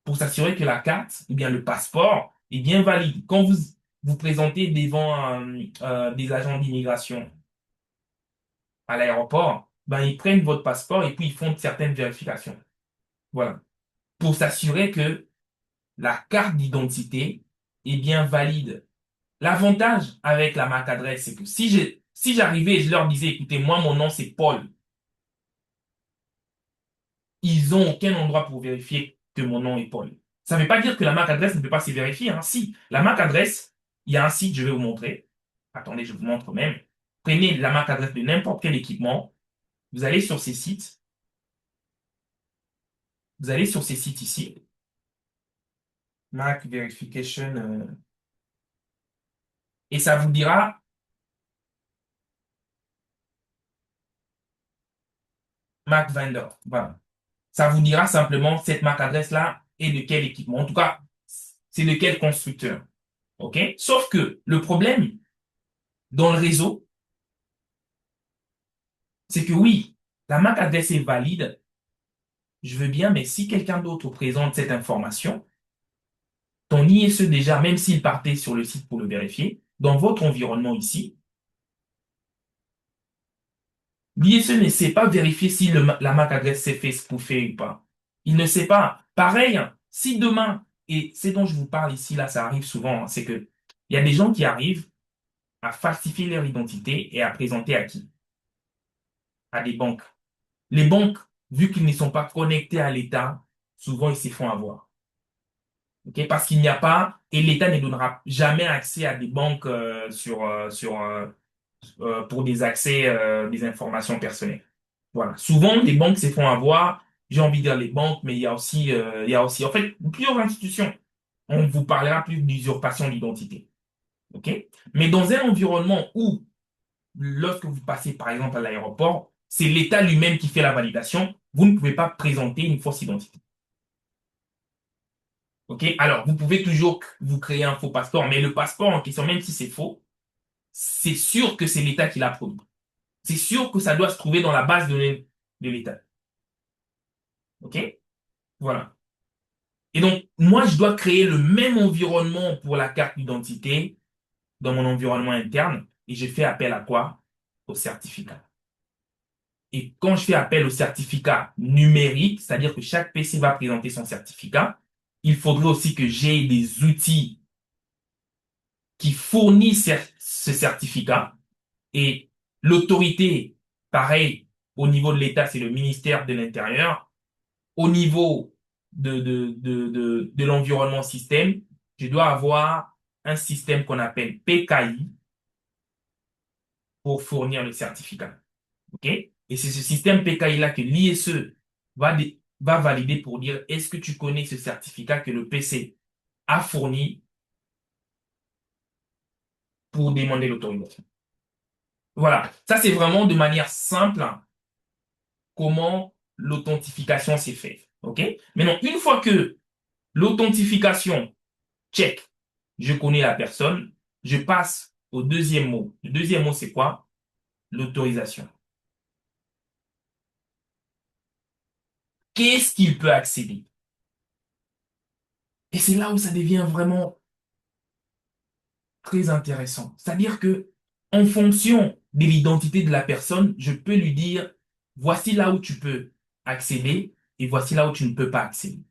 pour s'assurer que la carte, ou bien le passeport, est bien valide. Quand vous vous présentez devant des agents d'immigration à l'aéroport, ben, ils prennent votre passeport et puis ils font certaines vérifications. Voilà. Pour s'assurer que la carte d'identité est bien valide. L'avantage avec la marque adresse, c'est que si j'arrivais et je leur disais, écoutez, moi, mon nom, c'est Paul, ils n'ont aucun endroit pour vérifier que mon nom est Paul. Ça ne veut pas dire que la marque adresse ne peut pas se vérifier, hein. Si, la marque adresse Il y a un site, je vais vous montrer. Attendez, je vous montre même. Prenez la MAC adresse de n'importe quel équipement. Vous allez sur ces sites. Vous allez sur ces sites ici. MAC Verification. Et ça vous dira MAC Vendor. Voilà. Ça vous dira simplement cette MAC adresse-là est de quel équipement. En tout cas, c'est de quel constructeur. OK? Sauf que le problème dans le réseau, c'est que oui, la MAC adresse est valide, je veux bien, mais si quelqu'un d'autre présente cette information, ton ISE déjà, même s'il partait sur le site pour le vérifier, dans votre environnement ici, l'ISE ne sait pas vérifier si la MAC adresse s'est fait spoofer ou pas. Il ne sait pas. Pareil, hein, si demain, et c'est dont je vous parle ici, là, ça arrive souvent, hein, c'est que il y a des gens qui arrivent à falsifier leur identité et à présenter à qui? À des banques. Les banques, vu qu'ils ne sont pas connectés à l'État, souvent ils s'y font avoir. Ok. Parce qu'il n'y a pas, et l'État ne donnera jamais accès à des banques pour des accès des informations personnelles. Voilà. Souvent, les banques se font avoir, j'ai envie de dire les banques, mais il y a aussi, en fait, plusieurs institutions. On vous parlera plus d'usurpation d'identité. OK? Mais dans un environnement où, lorsque vous passez, par exemple, à l'aéroport, c'est l'État lui-même qui fait la validation, vous ne pouvez pas présenter une fausse identité. OK? Alors, vous pouvez toujours vous créer un faux passeport, mais le passeport en question, même si c'est faux, c'est sûr que c'est l'État qui l'a produit. C'est sûr que ça doit se trouver dans la base de données de l'État. OK? Voilà. Et donc, moi, je dois créer le même environnement pour la carte d'identité dans mon environnement interne et je fais appel à quoi? Au certificat. Et quand je fais appel au certificat numérique, c'est-à-dire que chaque PC va présenter son certificat, il faudrait aussi que j'ai des outils qui fournissent ce certificat. Et l'autorité, pareil, au niveau de l'État, c'est le ministère de l'Intérieur. Au niveau de l'environnement système, je dois avoir un système qu'on appelle PKI pour fournir le certificat. OK? Et c'est ce système PKI-là que l'ISE va valider pour dire est-ce que tu connais ce certificat que le PC a fourni pour demander l'autorisation. Voilà. Ça, c'est vraiment de manière simple comment l'authentification s'est faite. OK? Maintenant, une fois que l'authentification check, je connais la personne, je passe au deuxième mot. Le deuxième mot, c'est quoi? L'autorisation. Qu'est-ce qu'il peut accéder? Et c'est là où ça devient vraiment très intéressant. C'est-à-dire que, en fonction de l'identité de la personne, je peux lui dire, voici là où tu peux accéder et voici là où tu ne peux pas accéder.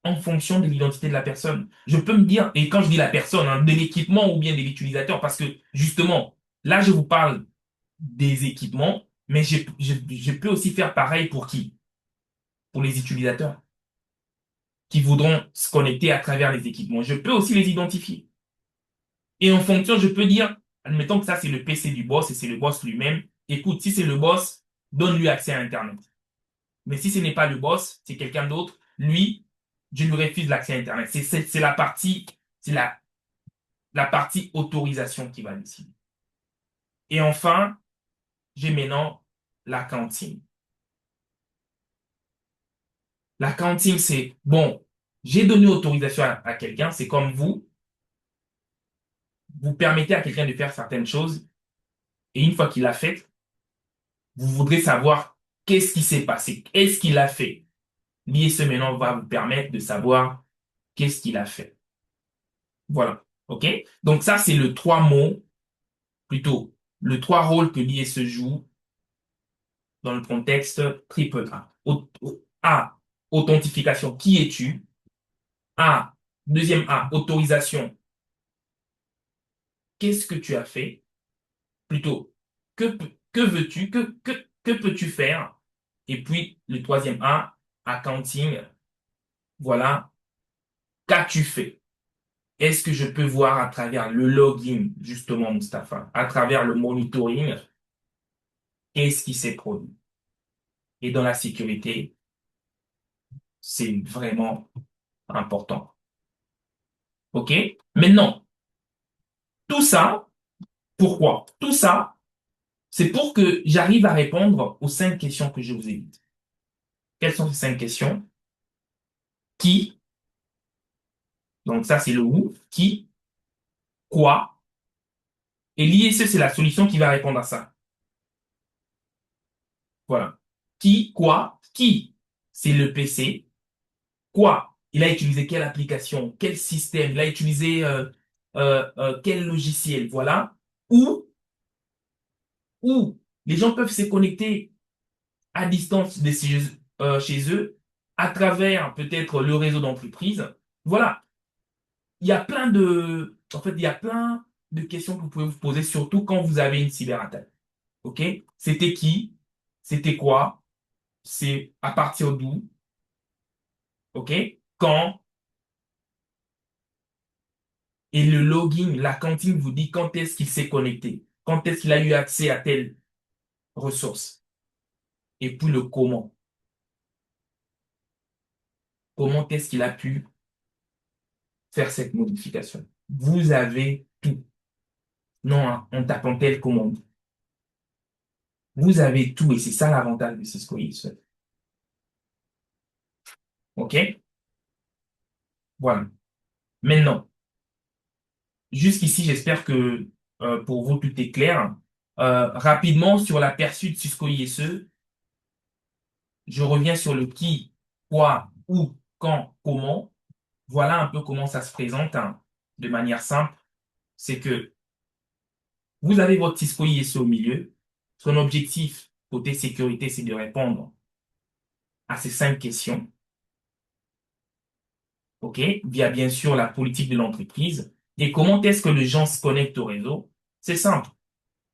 En fonction de l'identité de la personne. Je peux me dire, et quand je dis la personne, hein, de l'équipement ou bien de l'utilisateur, parce que justement, là, je vous parle des équipements, mais je peux aussi faire pareil pour qui? Pour les utilisateurs qui voudront se connecter à travers les équipements. Je peux aussi les identifier. Et en fonction, je peux dire, admettons que ça, c'est le PC du boss et c'est le boss lui-même. Écoute, si c'est le boss, donne-lui accès à Internet. Mais si ce n'est pas le boss, c'est quelqu'un d'autre, lui, je lui refuse l'accès à Internet. C'est la partie, c'est la partie autorisation qui va décider. Et enfin, j'ai maintenant l'accounting. L'accounting, c'est, bon, j'ai donné autorisation à quelqu'un, c'est comme vous permettez à quelqu'un de faire certaines choses, et une fois qu'il l'a fait, vous voudrez savoir qu'est-ce qui s'est passé, qu'est-ce qu'il a fait. L'ISE maintenant va vous permettre de savoir qu'est-ce qu'il a fait. Voilà. OK? Donc ça, c'est le trois mots, plutôt, le trois rôles que l'ISE joue dans le contexte triple A. A, authentification, qui es-tu? A, deuxième A, autorisation, qu'est-ce que tu as fait? Plutôt, que veux-tu? Que peux-tu faire? Et puis, le troisième A, accounting, voilà, qu'as-tu fait? Est-ce que je peux voir à travers le login, justement, Mustapha, à travers le monitoring, qu'est-ce qui s'est produit? Et dans la sécurité, c'est vraiment important. OK? Maintenant, tout ça, pourquoi? Tout ça, c'est pour que j'arrive à répondre aux 5 questions que je vous ai dites. Quelles sont ces 5 questions? Qui? Donc ça, c'est le où. Qui? Quoi? Et l'ISE, c'est la solution qui va répondre à ça. Voilà. Qui? Quoi? Qui? C'est le PC. Quoi? Il a utilisé quelle application? Quel système? Il a utilisé quel logiciel? Voilà. Où les gens peuvent se connecter à distance chez eux, à travers peut-être le réseau d'entreprise. Voilà. Il y a plein de questions que vous pouvez vous poser, surtout quand vous avez une cyberattaque. OK? C'était qui? C'était quoi? C'est à partir d'où? OK? Quand? Et le login, la cantine vous dit quand est-ce qu'il s'est connecté, quand est-ce qu'il a eu accès à telle ressource. Et puis le comment. Comment est-ce qu'il a pu faire cette modification. Vous avez tout. Non, hein, en tapant telle commande. Vous avez tout et c'est ça l'avantage de Cisco ISE. OK? Voilà. Maintenant, jusqu'ici, j'espère que pour vous, tout est clair. Rapidement, sur l'aperçu de Cisco ISE, je reviens sur le qui, quoi, où, quand, comment. Voilà un peu comment ça se présente hein, de manière simple. C'est que vous avez votre Cisco ISE au milieu. Son objectif, côté sécurité, c'est de répondre à ces 5 questions. OK, via bien sûr la politique de l'entreprise. Et comment est-ce que les gens se connectent au réseau? C'est simple.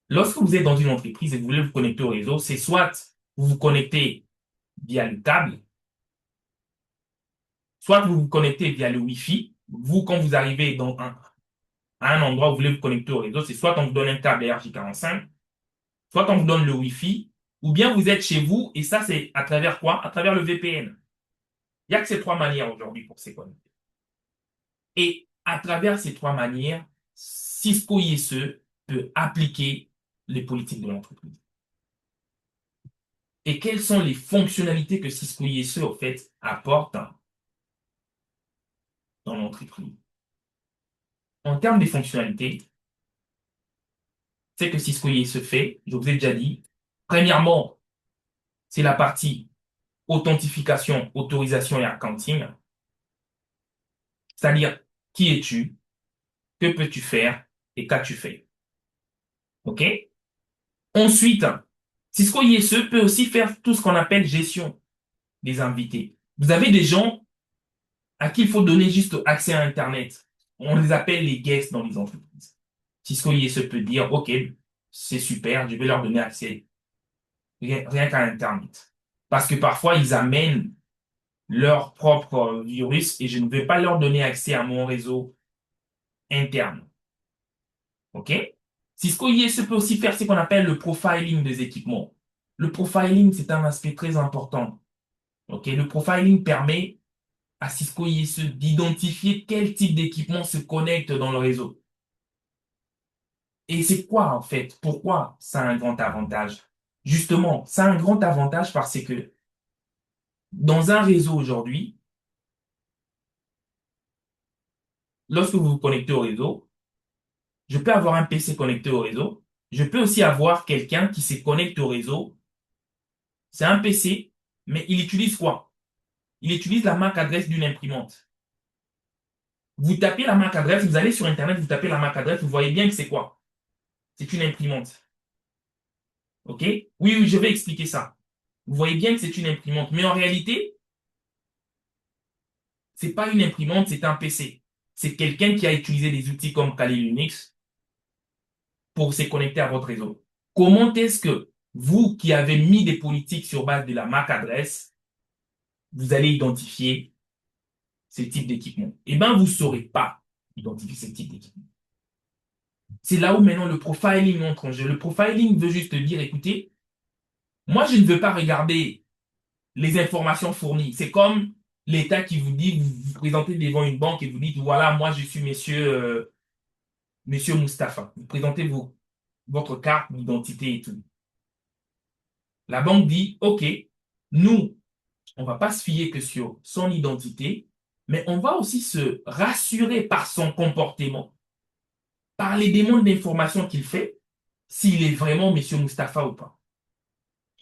Lorsque vous êtes dans une entreprise et que vous voulez vous connecter au réseau, c'est soit vous vous connectez via le câble, soit vous vous connectez via le Wi-Fi. Vous, quand vous arrivez à un endroit où vous voulez vous connecter au réseau, c'est soit on vous donne un câble RJ45, soit on vous donne le Wi-Fi, ou bien vous êtes chez vous, et ça, c'est à travers quoi? À travers le VPN. Il n'y a que ces 3 manières aujourd'hui pour se connecter. Et à travers ces 3 manières, Cisco ISE peut appliquer les politiques de l'entreprise. Et quelles sont les fonctionnalités que Cisco ISE, en fait, apporte dans l'entreprise? En termes de fonctionnalités, c'est que Cisco ISE fait, je vous ai déjà dit, premièrement, c'est la partie authentification, autorisation et accounting, c'est-à-dire qui es-tu, que peux-tu faire et qu'as-tu fait. OK? Ensuite, Cisco ISE peut aussi faire tout ce qu'on appelle gestion des invités. Vous avez des gens à qui il faut donner juste accès à Internet. On les appelle les guests dans les entreprises. Cisco ISE peut dire, OK, c'est super, je vais leur donner accès rien qu'à Internet. Parce que parfois, ils amènent leur propre virus et je ne vais pas leur donner accès à mon réseau interne. OK? Cisco ISE peut aussi faire ce qu'on appelle le profiling des équipements. Le profiling, c'est un aspect très important. OK? Le profiling permet à Cisco ISE d'identifier quel type d'équipement se connecte dans le réseau. Et c'est quoi en fait? Pourquoi ça a un grand avantage? Justement, ça a un grand avantage parce que dans un réseau aujourd'hui, lorsque vous vous connectez au réseau, je peux avoir un PC connecté au réseau. Je peux aussi avoir quelqu'un qui se connecte au réseau. C'est un PC, mais il utilise quoi? Il utilise la MAC adresse d'une imprimante. Vous tapez la MAC adresse, vous allez sur Internet, vous tapez la MAC adresse, vous voyez bien que c'est quoi? C'est une imprimante. OK? Oui, oui, je vais expliquer ça. Vous voyez bien que c'est une imprimante, mais en réalité, c'est pas une imprimante, c'est un PC. C'est quelqu'un qui a utilisé des outils comme Kali Linux pour se connecter à votre réseau. Comment est-ce que vous qui avez mis des politiques sur base de la MAC adresse, vous allez identifier ce type d'équipement? Eh bien, vous ne saurez pas. identifier ce type d'équipement. C'est là où maintenant le profiling entre en jeu. Le profiling veut juste dire, écoutez, moi je ne veux pas regarder les informations fournies. C'est comme l'État qui vous dit, vous vous présentez devant une banque et vous dites, voilà, moi je suis monsieur Mustapha. Vous présentez votre carte d'identité et tout. La banque dit, OK, nous, on va pas se fier que sur son identité, mais on va aussi se rassurer par son comportement, par les demandes d'informations qu'il fait, s'il est vraiment monsieur Mustapha ou pas.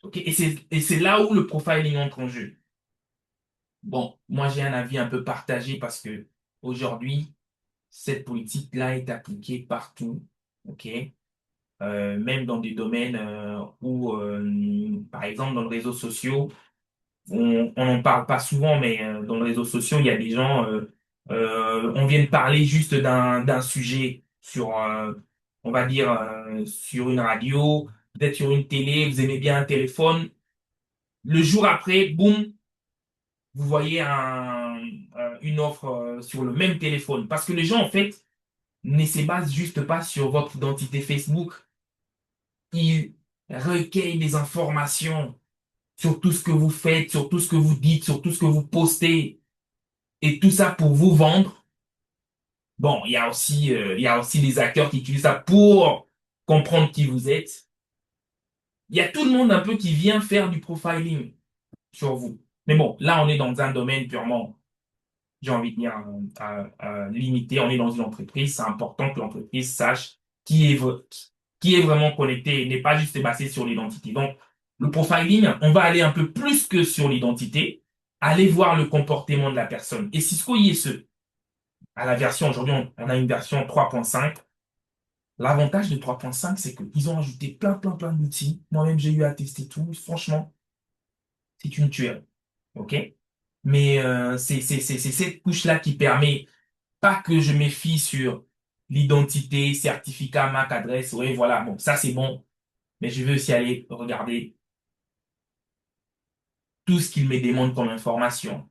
OK? Et c'est là où le profiling entre en jeu. Bon, moi j'ai un avis un peu partagé parce que aujourd'hui, cette politique-là est appliquée partout. OK? Même dans des domaines où, par exemple, dans les réseaux sociaux, on n'en parle pas souvent, mais dans les réseaux sociaux, il y a des gens, on vient de parler juste d'un sujet sur, on va dire, sur une radio, peut-être sur une télé, vous aimez bien un téléphone. Le jour après, boum, vous voyez une offre sur le même téléphone. Parce que les gens, en fait, ne se basent juste pas sur votre identité Facebook. Ils recueillent des informations sur tout ce que vous faites, sur tout ce que vous dites, sur tout ce que vous postez, et tout ça pour vous vendre. Bon, il y a aussi les hackers qui utilisent ça pour comprendre qui vous êtes. Il y a tout le monde un peu qui vient faire du profiling sur vous. Mais bon, là, on est dans un domaine purement, j'ai envie de dire, limité. On est dans une entreprise. C'est important que l'entreprise sache qui est vraiment connecté et n'est pas juste basé sur l'identité. Donc, le profiling, on va aller un peu plus que sur l'identité, aller voir le comportement de la personne. Et Cisco ISE, à la version, aujourd'hui, on a une version 3.5. L'avantage de 3.5, c'est qu'ils ont ajouté plein, plein, plein d'outils. Moi-même, j'ai eu à tester tout. Franchement, c'est une tuerie. OK? Mais c'est cette couche-là qui permet pas que je me fie sur l'identité, certificat, MAC, adresse. Oui, voilà. Bon, ça, c'est bon. Mais je veux aussi aller regarder tout ce qu'il me demande comme information.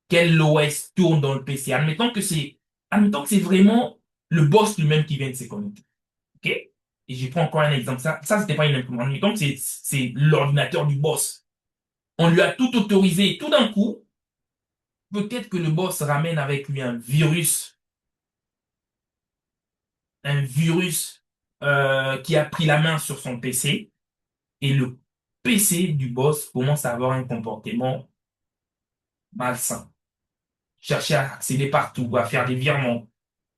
Quel OS tourne dans le PC. Admettons que c'est vraiment le boss lui-même qui vient de se connecter. OK? Et je prends encore un exemple. Ça c'était pas une imprimante. Admettons que c'est l'ordinateur du boss. On lui a tout autorisé et tout d'un coup, peut-être que le boss ramène avec lui un virus qui a pris la main sur son PC et le PC du boss commence à avoir un comportement malsain. Chercher à accéder partout, à faire des virements.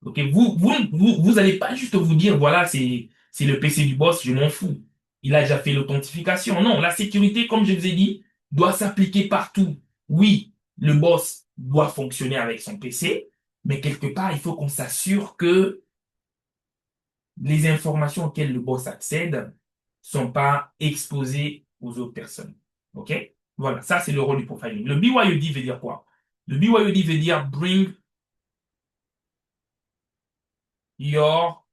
Ok, vous allez pas juste vous dire, voilà, c'est le PC du boss, je m'en fous. Il a déjà fait l'authentification. Non, la sécurité, comme je vous ai dit, doit s'appliquer partout. Oui, le boss doit fonctionner avec son PC, mais quelque part, il faut qu'on s'assure que les informations auxquelles le boss accède sont pas exposées aux autres personnes. OK? Voilà, ça c'est le rôle du profiling. Le BYOD veut dire quoi? Le BYOD veut dire Bring Your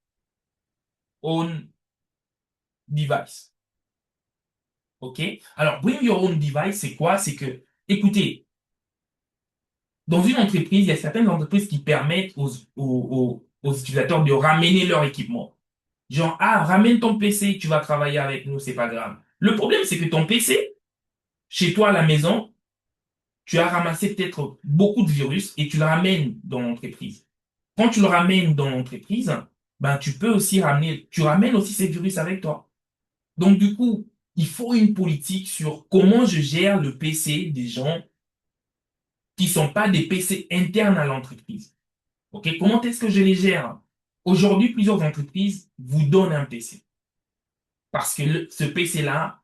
Own Device. OK? Alors, Bring Your Own Device, c'est quoi? C'est que, écoutez, dans une entreprise, il y a certaines entreprises qui permettent aux utilisateurs de ramener leur équipement. Genre, ah, ramène ton PC, tu vas travailler avec nous, c'est pas grave. Le problème, c'est que ton PC, chez toi à la maison, tu as ramassé peut-être beaucoup de virus et tu le ramènes dans l'entreprise. Quand tu le ramènes dans l'entreprise, ben, tu ramènes aussi ces virus avec toi. Donc, du coup, il faut une politique sur comment je gère le PC des gens qui sont pas des PC internes à l'entreprise. OK? Comment est-ce que je les gère? Aujourd'hui, plusieurs entreprises vous donnent un PC. Parce que ce PC-là,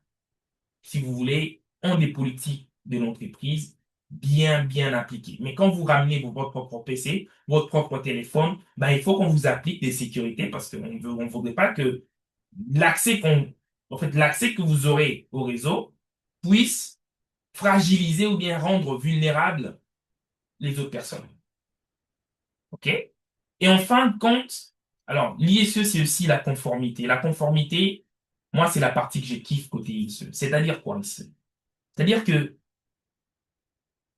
si vous voulez, ont des politiques de l'entreprise bien, bien appliquées. Mais quand vous ramenez votre propre PC, votre propre téléphone, ben, il faut qu'on vous applique des sécurités parce qu'on ne voudrait pas que l'accès l'accès que vous aurez au réseau puisse fragiliser ou bien rendre vulnérables les autres personnes. OK? Et en fin de compte, alors, l'ISE, c'est aussi la conformité. La conformité, moi, c'est la partie que je kiffe côté ISE. C'est-à-dire quoi ici? C'est-à-dire que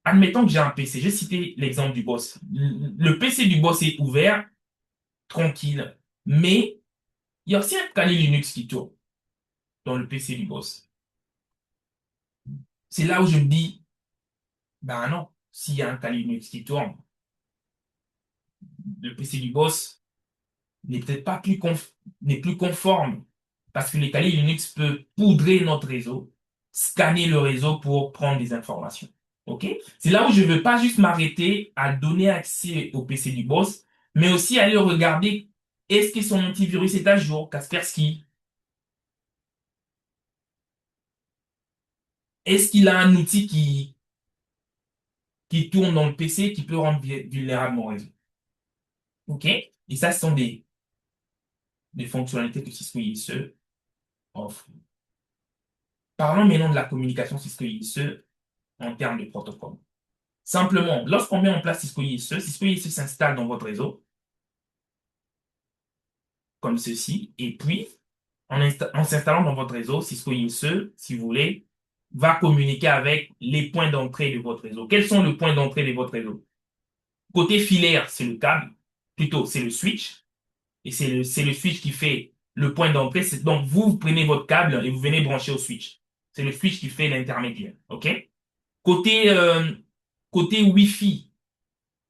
Admettons que j'ai un PC. J'ai cité l'exemple du boss. Le PC du boss est ouvert, tranquille, mais il y a aussi un Kali Linux qui tourne dans le PC du boss. C'est là où je me dis, ben non, s'il y a un Kali Linux qui tourne, le PC du boss n'est peut-être pas n'est plus conforme parce que les Kali Linux peuvent poudrer notre réseau, scanner le réseau pour prendre des informations. OK? C'est là où je ne veux pas juste m'arrêter à donner accès au PC du boss, mais aussi aller regarder est-ce que son antivirus est à jour, Kaspersky. Est-ce qu'il a un outil qui tourne dans le PC qui peut rendre vulnérable mon réseau? OK? Et ça, ce sont des fonctionnalités que Cisco ISE offre. Parlons maintenant de la communication Cisco ISE en termes de protocole. Simplement, lorsqu'on met en place Cisco ISE s'installe dans votre réseau, comme ceci, et puis, en s'installant dans votre réseau, Cisco ISE, si vous voulez, va communiquer avec les points d'entrée de votre réseau. Quels sont les points d'entrée de votre réseau? Côté filaire, c'est le câble, plutôt, c'est le switch, et c'est le switch qui fait le point d'entrée. Donc, vous prenez votre câble et vous venez brancher au switch. C'est le switch qui fait l'intermédiaire, OK? Côté, côté Wi-Fi,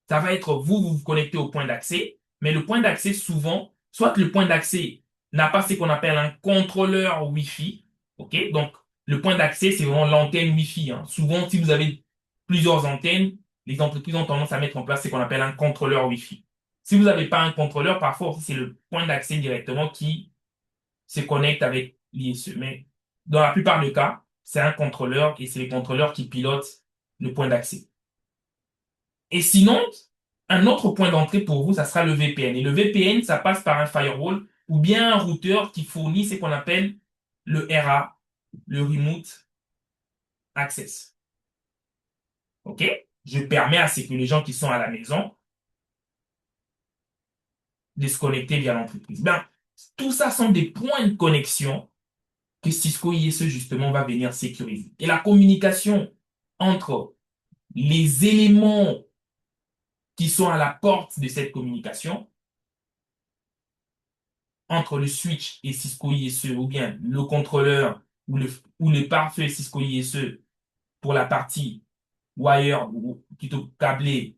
ça va être vous vous connectez au point d'accès, mais le point d'accès, souvent, soit le point d'accès n'a pas ce qu'on appelle un contrôleur Wi-Fi, ok? Donc, le point d'accès, c'est vraiment l'antenne Wi-Fi, hein. Souvent, si vous avez plusieurs antennes, les entreprises ont tendance à mettre en place ce qu'on appelle un contrôleur Wi-Fi. Si vous n'avez pas un contrôleur, parfois aussi, c'est le point d'accès directement qui se connecte avec l'ISE. Mais dans la plupart des cas, c'est un contrôleur et c'est le contrôleur qui pilote le point d'accès. Et sinon, un autre point d'entrée pour vous, ça sera le VPN. Et le VPN, ça passe par un firewall ou bien un routeur qui fournit ce qu'on appelle le RA, le Remote Access. OK? Je permets à ce que les gens qui sont à la maison de se connecter via l'entreprise. Ben, tout ça sont des points de connexion que Cisco ISE justement va venir sécuriser. Et la communication entre les éléments qui sont à la porte de cette communication entre le switch et Cisco ISE, ou bien le contrôleur ou le pare-feu Cisco ISE pour la partie wire ou plutôt câblé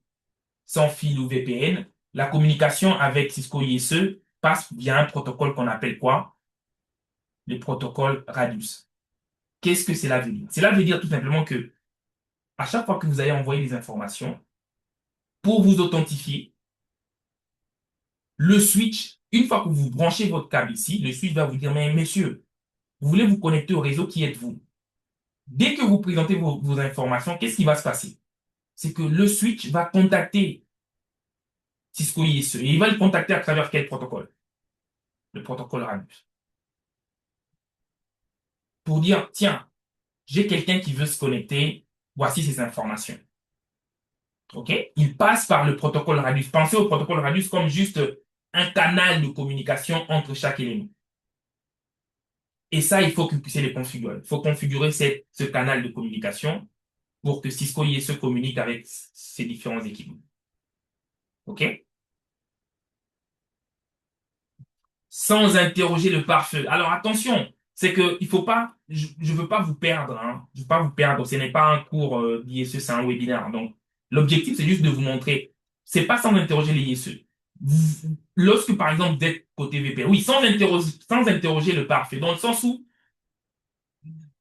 sans fil ou VPN, la communication avec Cisco ISE passe via un protocole qu'on appelle quoi? Le protocole Radius. Qu'est-ce que cela veut dire? Cela veut dire tout simplement que à chaque fois que vous allez envoyer des informations, pour vous authentifier, le switch, une fois que vous branchez votre câble ici, le switch va vous dire, mais messieurs, vous voulez vous connecter au réseau, qui êtes-vous? Dès que vous présentez vos informations, qu'est-ce qui va se passer? C'est que le switch va contacter Cisco ISE. Et il va le contacter à travers quel protocole? Le protocole Radius. Pour dire, tiens, j'ai quelqu'un qui veut se connecter, voici ses informations. OK? Il passe par le protocole Radius. Pensez au protocole Radius comme juste un canal de communication entre chaque élément. Et ça, il faut que vous puissiez le configurer. Il faut configurer ce canal de communication pour que Cisco ISE communique avec ces différents équipements. OK? Sans interroger le pare-feu. Alors attention, c'est que il faut pas, je veux pas vous perdre, hein. Je veux pas vous perdre. Ce n'est pas un cours d'ISE, c'est un webinaire. Donc l'objectif c'est juste de vous montrer. C'est pas sans interroger les ISE. Lorsque par exemple vous êtes côté VPN, oui, sans interroger le pare-feu, dans le sens où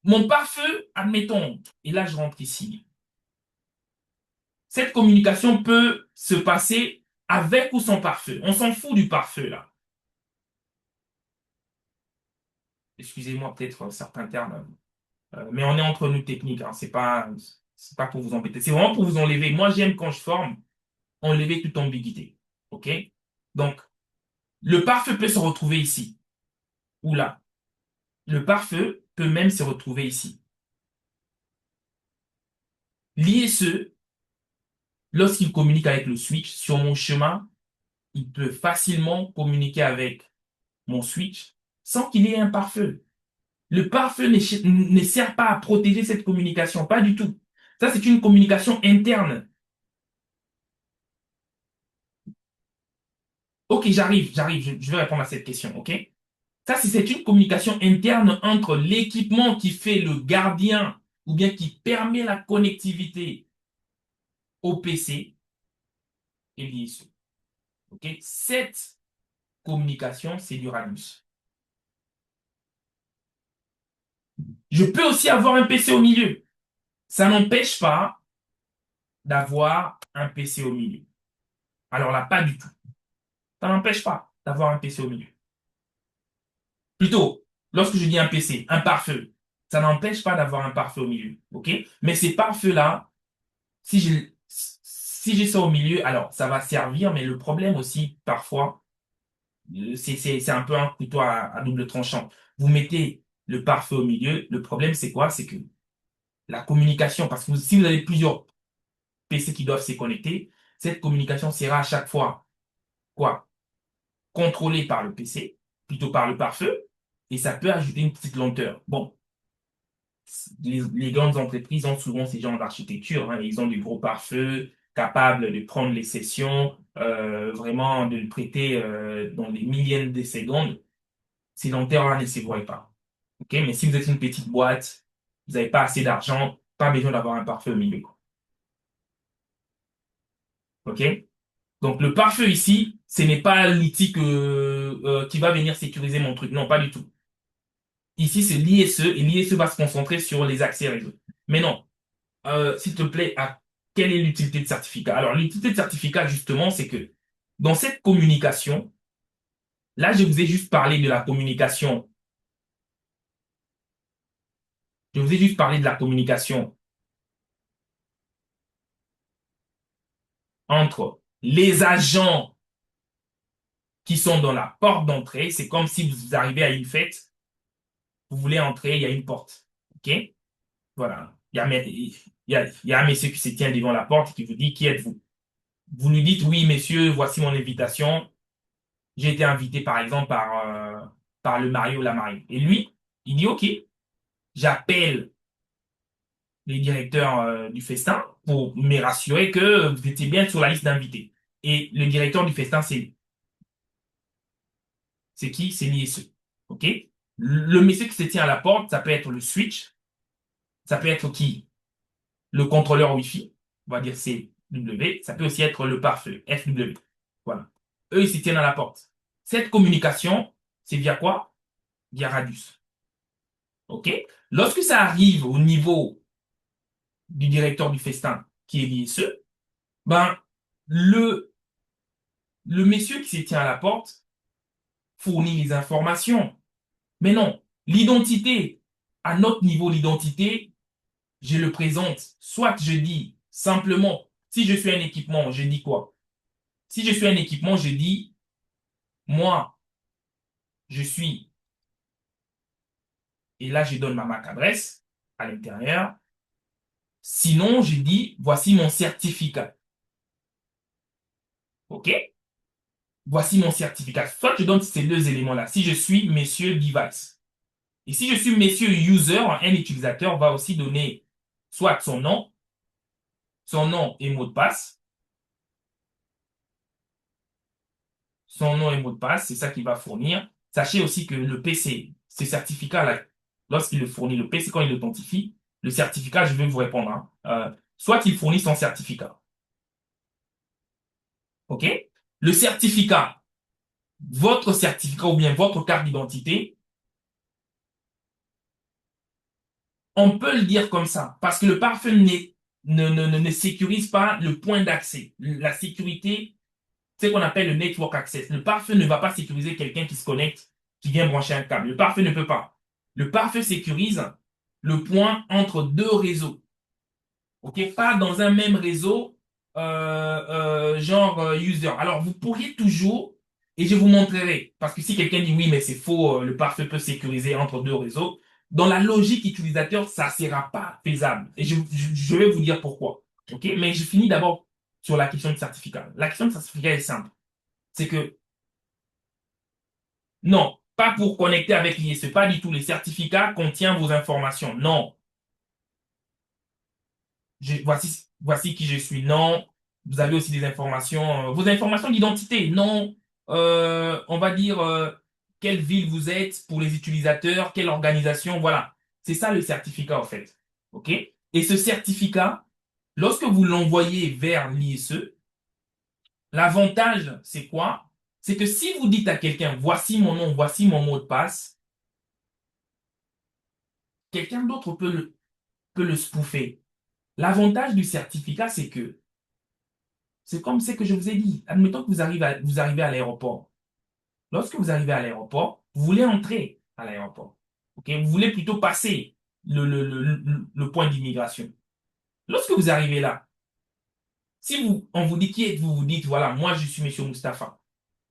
mon pare-feu, admettons, et là je rentre ici. Cette communication peut se passer avec ou sans pare-feu. On s'en fout du pare-feu là. Excusez-moi peut-être certains termes. Mais on est entre nous techniques, hein. C'est pas pour vous embêter. C'est vraiment pour vous enlever. Moi, j'aime quand je forme, enlever toute ambiguïté. OK? Donc, le pare-feu peut se retrouver ici ou là. Le pare-feu peut même se retrouver ici. L'ISE, lorsqu'il communique avec le switch sur mon chemin, il peut facilement communiquer avec mon switch sans qu'il ait un pare-feu. Le pare-feu ne sert pas à protéger cette communication, pas du tout. Ça, c'est une communication interne. Ok, j'arrive, je vais répondre à cette question, ok? Ça, c'est une communication interne entre l'équipement qui fait le gardien ou bien qui permet la connectivité au PC et l'ISO. Ok? Cette communication, c'est du radius. Je peux aussi avoir un PC au milieu. Ça n'empêche pas d'avoir un PC au milieu. Alors là, pas du tout. Ça n'empêche pas d'avoir un PC au milieu. Plutôt, lorsque je dis un PC, un pare-feu, ça n'empêche pas d'avoir un pare-feu au milieu. OK? Mais ces pare-feux-là, si j'ai ça au milieu, alors ça va servir, mais le problème aussi, parfois, c'est un peu un couteau à double tranchant. Vous mettez le pare-feu au milieu, le problème c'est quoi? C'est que la communication, parce que si vous avez plusieurs PC qui doivent se connecter, cette communication sera à chaque fois quoi? Contrôlée par le PC, plutôt par le pare-feu, et ça peut ajouter une petite lenteur. Bon, les grandes entreprises ont souvent ces genres d'architecture, hein. Ils ont des gros pare-feux capables de prendre les sessions, vraiment de le prêter dans les millièmes de secondes. Ces lenteurs-là ne se voient pas. Ok? Mais si vous êtes une petite boîte, vous n'avez pas assez d'argent, pas besoin d'avoir un pare-feu au milieu. Ok? Donc le pare-feu ici, ce n'est pas l'outil qui va venir sécuriser mon truc. Non, pas du tout. Ici, c'est l'ISE et l'ISE va se concentrer sur les accès réseau. Mais non, s'il te plaît, quelle est l'utilité de certificat? Alors, l'utilité de certificat, justement, c'est que dans cette communication, là, je vous ai juste parlé de la communication. Je vous ai juste parlé de la communication entre les agents qui sont dans la porte d'entrée. C'est comme si vous arrivez à une fête, vous voulez entrer, il y a une porte. OK? Voilà. Il y a un monsieur qui se tient devant la porte et qui vous dit, qui êtes-vous? Vous lui dites, oui, messieurs, voici mon invitation. J'ai été invité, par exemple, par le mari ou la mariée. Et lui, il dit, OK, j'appelle les directeurs du festin pour me rassurer que vous étiez bien sur la liste d'invités. Et le directeur du festin, c'est qui? C'est l'ISE. OK? Le monsieur qui se tient à la porte, ça peut être le switch, ça peut être qui? Le contrôleur Wi-Fi, on va dire CW, ça peut aussi être le pare-feu, FW. Voilà. Eux, ils se tiennent à la porte. Cette communication, c'est via quoi? Via Radius. OK? Lorsque ça arrive au niveau du directeur du festin, qui est l'ISE, ben, le, le monsieur qui se tient à la porte fournit les informations. Mais non, l'identité, à notre niveau, l'identité, je le présente. Soit je dis simplement, si je suis un équipement, je dis quoi? Si je suis un équipement, je dis, moi, je suis, et là, je donne ma MAC adresse à l'intérieur. Sinon, je dis, voici mon certificat. OK? Voici mon certificat. Soit je donne ces deux éléments-là. Si je suis monsieur device. Et si je suis monsieur user, un utilisateur va aussi donner soit son nom et mot de passe. Son nom et mot de passe, c'est ça qu'il va fournir. Sachez aussi que le PC, ce certificat-là, lorsqu'il le fournit, le PC, quand il l'authentifie, le certificat, je vais vous répondre, hein, soit il fournit son certificat. OK? Le certificat, votre certificat ou bien votre carte d'identité, on peut le dire comme ça, parce que le pare-feu ne sécurise pas le point d'accès. La sécurité, c'est ce qu'on appelle le network access. Le pare-feu ne va pas sécuriser quelqu'un qui se connecte, qui vient brancher un câble. Le pare-feu ne peut pas. Le pare-feu sécurise le point entre deux réseaux. OK? Pas dans un même réseau, genre user. Alors, vous pourriez toujours, et je vous montrerai, parce que si quelqu'un dit oui, mais c'est faux, le pare-feu peut sécuriser entre deux réseaux, dans la logique utilisateur, ça ne sera pas faisable. Et je vais vous dire pourquoi. OK? Mais je finis d'abord sur la question de certificat. La question de certificat est simple. C'est que non, pas pour connecter avec l'ISE, pas du tout. Les certificats contiennent vos informations. Non. voici qui je suis. Non. Vous avez aussi des informations, vos informations d'identité. Non. On va dire quelle ville vous êtes pour les utilisateurs, quelle organisation. Voilà. C'est ça le certificat en fait. OK? Et ce certificat, lorsque vous l'envoyez vers l'ISE, l'avantage, c'est quoi? C'est que si vous dites à quelqu'un, voici mon nom, voici mon mot de passe, quelqu'un d'autre peut le spoofer. L'avantage du certificat, c'est que c'est comme ce que je vous ai dit. Admettons que vous arrivez à l'aéroport. Lorsque vous arrivez à l'aéroport, vous voulez entrer à l'aéroport. OK? Vous voulez plutôt passer le point d'immigration. Lorsque vous arrivez là, si on vous dit qui êtes-vous, vous dites, voilà, moi je suis Monsieur Mustapha,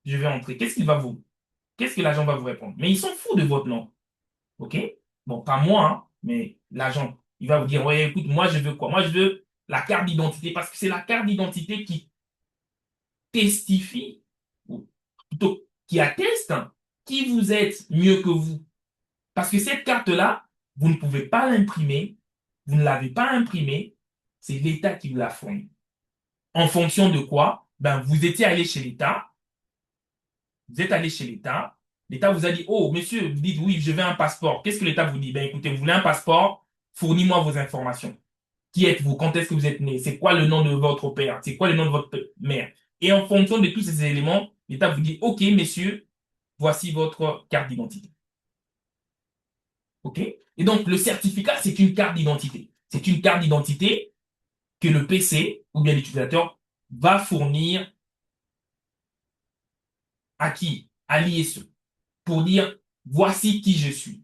je vais entrer. Qu'est-ce que l'agent va vous répondre? Mais ils s'en foutent de votre nom. OK? Bon, pas moi, hein, mais l'agent. Il va vous dire, ouais, écoute, moi je veux quoi? Moi je veux la carte d'identité parce que c'est la carte d'identité qui testifie, ou plutôt qui atteste qui vous êtes mieux que vous. Parce que cette carte-là, vous ne pouvez pas l'imprimer, vous ne l'avez pas imprimée, c'est l'État qui vous l'a fournie. En fonction de quoi? Ben, vous étiez allé chez l'État, vous êtes allé chez l'État, l'État vous a dit, oh, monsieur, vous dites, oui, je veux un passeport. Qu'est-ce que l'État vous dit? Ben, écoutez, vous voulez un passeport? Fournis-moi vos informations. Qui êtes-vous? Quand est-ce que vous êtes né? C'est quoi le nom de votre père? C'est quoi le nom de votre mère? Et en fonction de tous ces éléments, l'État vous dit, OK, messieurs, voici votre carte d'identité. OK? Et donc, le certificat, c'est une carte d'identité. C'est une carte d'identité que le PC ou bien l'utilisateur va fournir à qui? À l'ISE pour dire, voici qui je suis.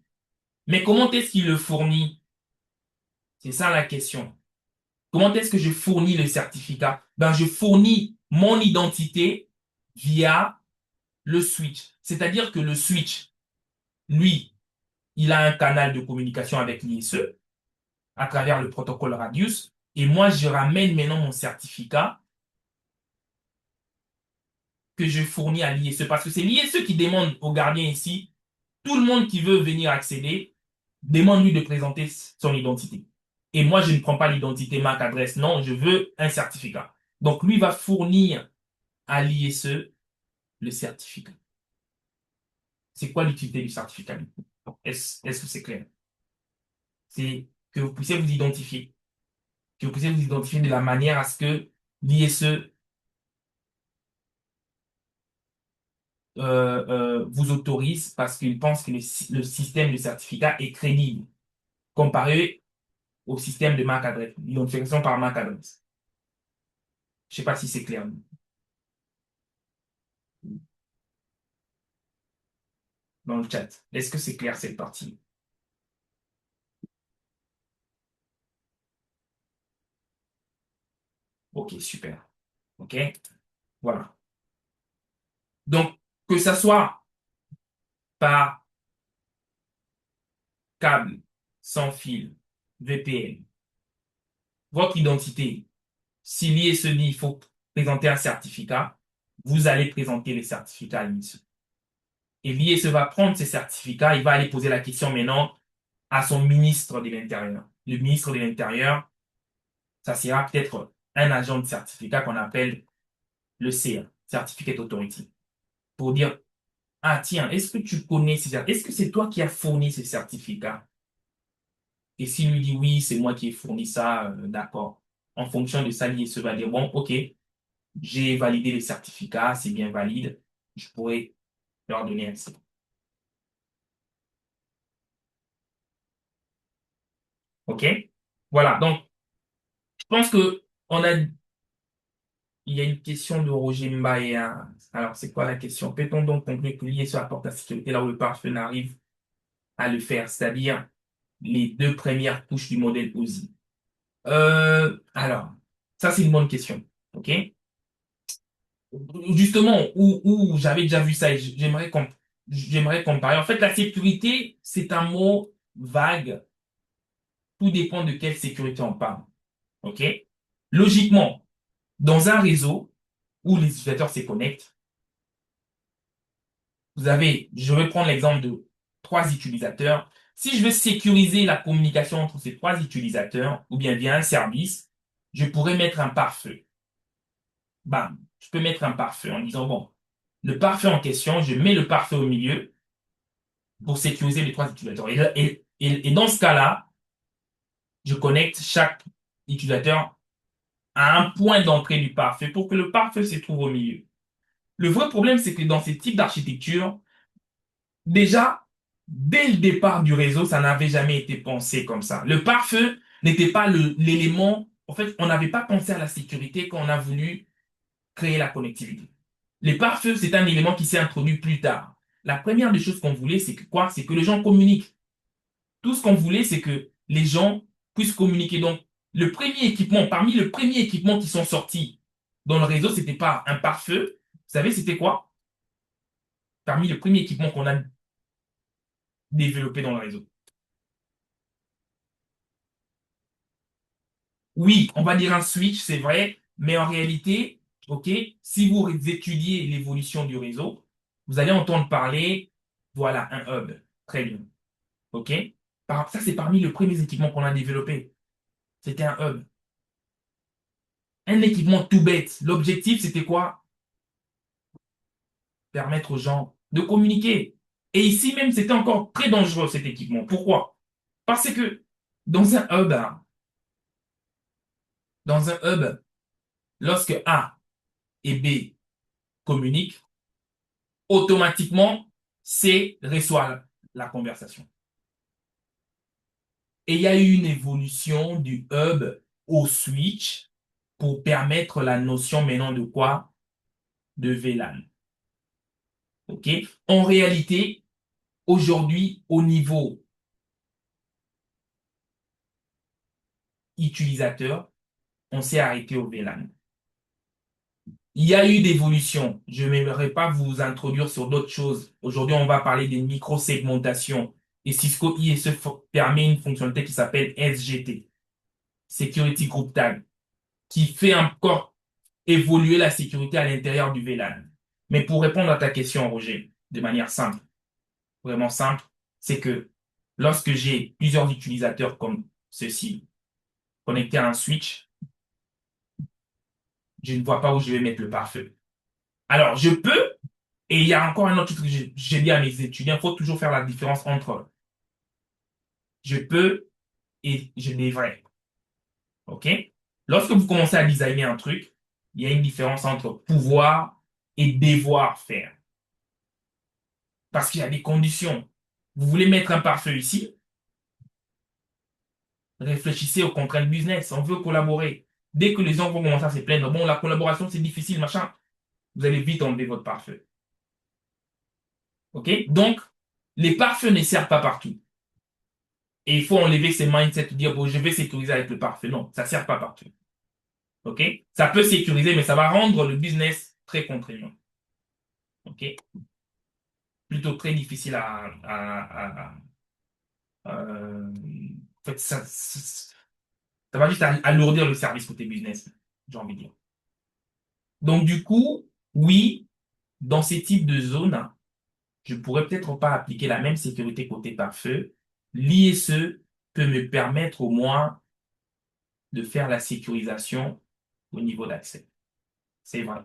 Mais comment est-ce qu'il le fournit? C'est ça la question. Comment est-ce que je fournis le certificat? Ben, je fournis mon identité via le switch. C'est-à-dire que le switch, lui, il a un canal de communication avec l'ISE à travers le protocole Radius. Et moi, je ramène maintenant mon certificat que je fournis à l'ISE. Parce que c'est l'ISE qui demande au gardien ici, tout le monde qui veut venir accéder, demande lui de présenter son identité. Et moi, je ne prends pas l'identité, marque, adresse. Non, je veux un certificat. Donc, lui va fournir à l'ISE le certificat. C'est quoi l'utilité du certificat? Est-ce que c'est clair? C'est que vous puissiez vous identifier. Que vous puissiez vous identifier de la manière à ce que l'ISE vous autorise parce qu'il pense que le système de certificat est crédible comparé au système de marque adresse, l'identification par marque adresse. Je ne sais pas si c'est clair dans le chat. Est-ce que c'est clair cette partie? Ok, super. Ok, voilà. Donc, que ça soit par câble, sans fil, VPN, votre identité, si l'ISE dit il faut présenter un certificat, vous allez présenter les certificats à l'ISE. Et l'ISE va prendre ces certificats, il va aller poser la question maintenant à son ministre de l'Intérieur. Le ministre de l'Intérieur, ça sera peut-être un agent de certificat qu'on appelle le CA, Certificate Authority, pour dire, ah tiens, est-ce que tu connais ces certificats? Est-ce que c'est toi qui as fourni ces certificats? Et s'il lui dit oui, c'est moi qui ai fourni ça, d'accord. En fonction de ça, l'ISE va dire, bon, ok, j'ai validé les certificats, c'est bien valide, je pourrais leur donner accès. OK? Voilà, donc je pense que il y a une question de Roger Mbaye, hein. Alors, c'est quoi la question? Peut-on donc conclure que l'ISE apporte la sécurité là où le partenaire arrive à le faire, c'est-à-dire les deux premières couches du modèle OSI? Alors, ça c'est une bonne question. OK? Justement, où j'avais déjà vu ça et j'aimerais comparer. En fait, la sécurité, c'est un mot vague. Tout dépend de quelle sécurité on parle. OK? Logiquement, dans un réseau où les utilisateurs se connectent, je vais prendre l'exemple de trois utilisateurs. Si je veux sécuriser la communication entre ces trois utilisateurs, ou bien via un service, je pourrais mettre un pare-feu. Bam, je peux mettre un pare-feu en disant, bon, le pare-feu en question, je mets le pare-feu au milieu pour sécuriser les trois utilisateurs. Et dans ce cas-là, je connecte chaque utilisateur à un point d'entrée du pare-feu pour que le pare-feu se trouve au milieu. Le vrai problème, c'est que dans ce type d'architecture, déjà, dès le départ du réseau, ça n'avait jamais été pensé comme ça. Le pare-feu n'était pas l'élément, en fait, on n'avait pas pensé à la sécurité quand on a voulu créer la connectivité. Les pare-feux, c'est un élément qui s'est introduit plus tard. La première des choses qu'on voulait, c'est que quoi? C'est que les gens communiquent. Tout ce qu'on voulait, c'est que les gens puissent communiquer. Donc, le premier équipement, parmi les premiers équipements qui sont sortis dans le réseau, c'était pas un pare-feu. Vous savez, c'était quoi? Parmi les premiers équipements qu'on a développés dans le réseau. Oui, on va dire un switch, c'est vrai, mais en réalité, OK, si vous étudiez l'évolution du réseau, vous allez entendre parler, voilà, un hub. Très bien. OK? Ça, c'est parmi les premiers équipements qu'on a développés. C'était un hub. Un équipement tout bête. L'objectif, c'était quoi? Permettre aux gens de communiquer. Et ici même, c'était encore très dangereux, cet équipement. Pourquoi? Parce que dans un hub, hein, dans un hub, lorsque A et B communiquent, automatiquement, C reçoit la conversation. Et il y a eu une évolution du hub au switch pour permettre la notion maintenant de quoi? De VLAN. OK? En réalité, aujourd'hui, au niveau utilisateur, on s'est arrêté au VLAN. Il y a eu d'évolution. Je n'aimerais pas vous introduire sur d'autres choses. Aujourd'hui, on va parler des micro-segmentations. Et Cisco ISE permet une fonctionnalité qui s'appelle SGT, Security Group Tag, qui fait encore évoluer la sécurité à l'intérieur du VLAN. Mais pour répondre à ta question, Roger, de manière simple, vraiment simple, c'est que lorsque j'ai plusieurs utilisateurs comme ceci connectés à un switch, je ne vois pas où je vais mettre le pare-feu. Alors, je peux, et il y a encore un autre truc que j'ai dit à mes étudiants, il faut toujours faire la différence entre je peux et je devrais. OK? Lorsque vous commencez à designer un truc, il y a une différence entre pouvoir et devoir faire. Parce qu'il y a des conditions. Vous voulez mettre un pare-feu ici, réfléchissez aux contraintes business. On veut collaborer. Dès que les gens vont commencer à se plaindre, bon, la collaboration, c'est difficile, machin, vous allez vite enlever votre pare-feu. OK? Donc, les pare-feux ne servent pas partout. Et il faut enlever ces mindsets de dire, bon, je vais sécuriser avec le pare-feu. Non, ça ne sert pas partout. OK? Ça peut sécuriser, mais ça va rendre le business très contraignant. OK? Plutôt très difficile en fait, ça va juste alourdir le service côté business, j'ai envie de dire. Donc, du coup, oui, dans ces types de zones, je pourrais peut-être pas appliquer la même sécurité côté pare-feu. L'ISE peut me permettre au moins de faire la sécurisation au niveau d'accès. C'est vrai.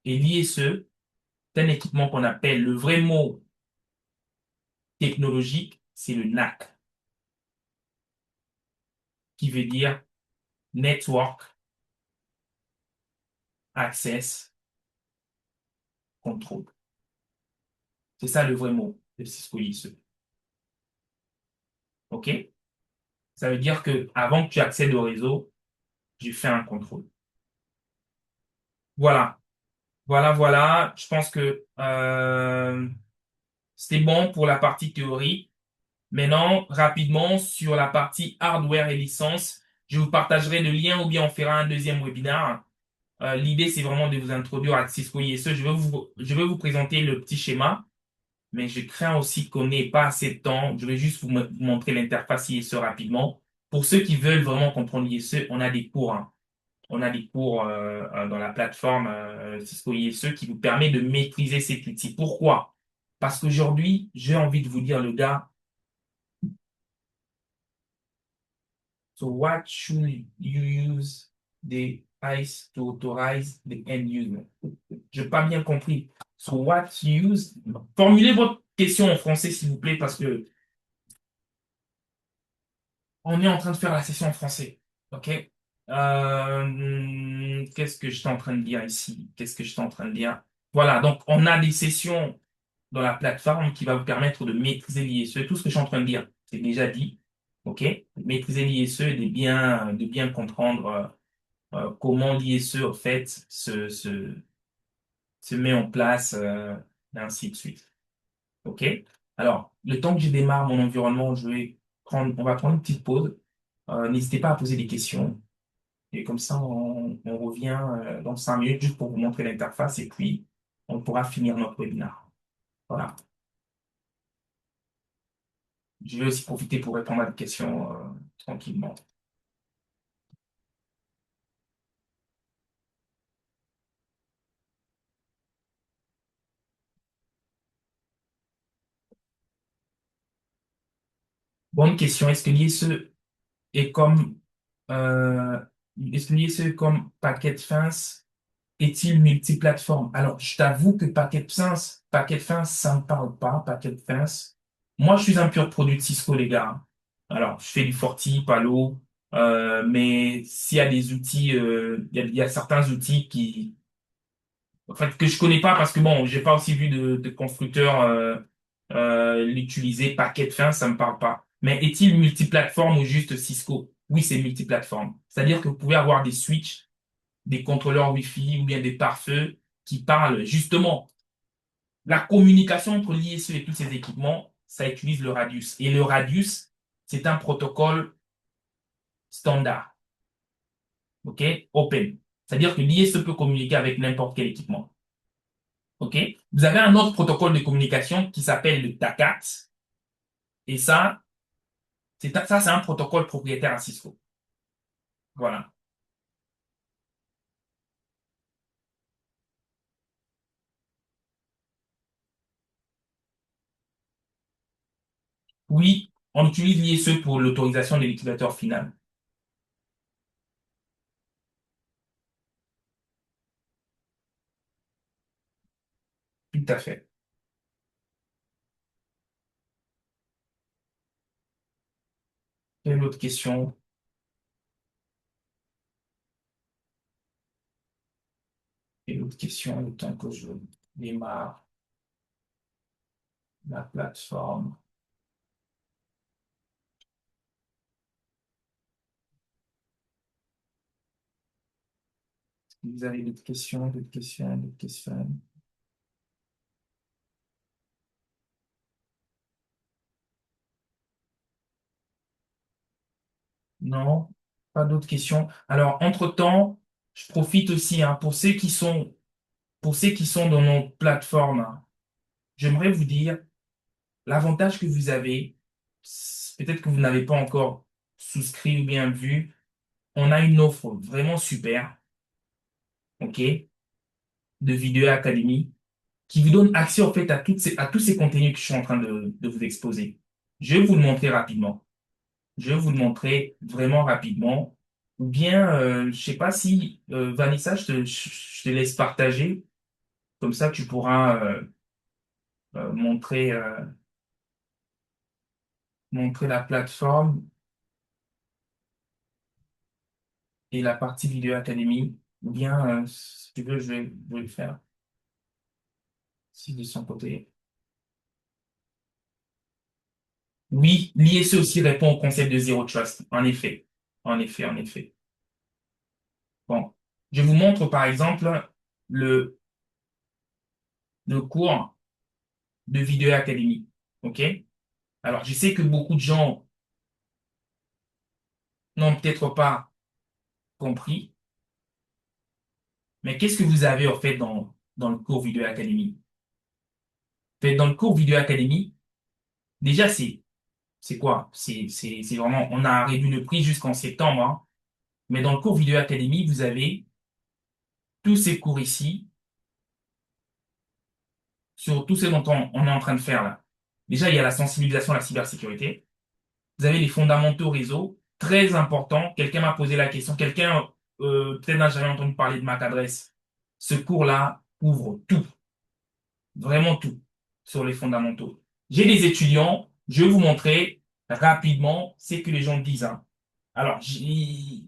Et l'ISE, c'est un équipement qu'on appelle, le vrai mot technologique, c'est le NAC, qui veut dire Network Access Control. C'est ça le vrai mot de Cisco ISE. OK? Ça veut dire que avant que tu accèdes au réseau, j'ai fait un contrôle. Voilà. Voilà, voilà. Je pense que c'était bon pour la partie théorie. Maintenant, rapidement, sur la partie hardware et licence, je vous partagerai le lien ou bien on fera un deuxième webinaire. L'idée, c'est vraiment de vous introduire à Cisco ISE. Je vais vous présenter le petit schéma, mais je crains aussi qu'on n'ait pas assez de temps. Je vais juste vous montrer l'interface ISE rapidement. Pour ceux qui veulent vraiment comprendre l'ISE, on a des cours, hein. On a des cours dans la plateforme Cisco ISE qui vous permet de maîtriser cet outil. Pourquoi? Parce qu'aujourd'hui, j'ai envie de vous dire, le gars, so what should you use device to authorize the end user. Je n'ai pas bien compris. So what use? Formulez votre question en français, s'il vous plaît, parce que on est en train de faire la session en français. OK? Qu'est-ce que je suis en train de dire ici? Qu'est-ce que je suis en train de dire? Voilà, donc on a des sessions dans la plateforme qui va vous permettre de maîtriser l'ISE. Tout ce que je suis en train de dire, c'est déjà dit. OK? Maîtriser l'ISE et de bien comprendre comment l'ISE, en fait, se met en place, et ainsi de suite. OK? Alors, le temps que je démarre mon environnement, on va prendre une petite pause. N'hésitez pas à poser des questions. Et comme ça, on revient dans 5 minutes juste pour vous montrer l'interface et puis on pourra finir notre webinaire. Voilà. Je vais aussi profiter pour répondre à des questions tranquillement. Bonne question. Est comme, euh, est-ce que l'ISE est comme Packet Fence est-il multiplateforme? Alors, je t'avoue que Packet Fence, ça me parle pas, Packet Fence. Moi, je suis un pur produit de Cisco, les gars. Alors, je fais du Forti, Palo, mais s'il y a des outils, il y a certains outils en fait, que je connais pas parce que bon, j'ai pas aussi vu de constructeurs l'utiliser. Packet Fence, ça me parle pas. Mais est-il multiplateforme ou juste Cisco? Oui, c'est multiplateforme. C'est-à-dire que vous pouvez avoir des switches des contrôleurs Wi-Fi ou bien des pare-feux qui parlent justement la communication entre l'ISE et tous ces équipements, ça utilise le Radius. Et le Radius, c'est un protocole standard, OK? Open. C'est-à-dire que l'ISE peut communiquer avec n'importe quel équipement. OK? Vous avez un autre protocole de communication qui s'appelle le TACAT. Et ça, c'est un protocole propriétaire à Cisco. Voilà. Oui, on utilise l'ISE pour l'autorisation de l'utilisateur final. Tout à fait. Quelle autre question? Quelle autre question, le temps que je démarre la plateforme? Vous avez d'autres questions, d'autres questions, d'autres questions? Non, pas d'autres questions. Alors, entre-temps, je profite aussi hein, pour ceux qui sont dans nos plateformes, hein, j'aimerais vous dire l'avantage que vous avez, peut-être que vous n'avez pas encore souscrit ou bien vu, on a une offre vraiment super, OK, de Vidéo Academy qui vous donne accès en fait à tous ces contenus que je suis en train de vous exposer. Je vais vous le montrer rapidement. Je vais vous le montrer vraiment rapidement. Ou bien, je sais pas si, Vanessa, je te laisse partager. Comme ça, tu pourras montrer la plateforme et la partie Vidéo Académie. Ou bien, si tu veux, je vais le faire. Si de son côté. Oui, l'ISE aussi répond au concept de Zero Trust. En effet. En effet, en effet. Bon. Je vous montre, par exemple, le, le cours de Vidéo Académie. OK? Alors, je sais que beaucoup de gens n'ont peut-être pas compris, mais qu'est-ce que vous avez en fait dans le cours Vidéo Académie? En fait, dans le cours Vidéo Académie, déjà, c'est quoi? C'est vraiment, on a réduit le prix jusqu'en septembre, hein, mais dans le cours Vidéo Académie, vous avez tous ces cours ici sur tout ce dont on est en train de faire là. Déjà, il y a la sensibilisation à la cybersécurité. Vous avez les fondamentaux réseau, très important. Quelqu'un m'a posé la question. Quelqu'un peut-être n'a jamais entendu parler de MAC adresse. Ce cours-là ouvre tout, vraiment tout, sur les fondamentaux. J'ai des étudiants, je vais vous montrer rapidement ce que les gens disent, hein. Alors, il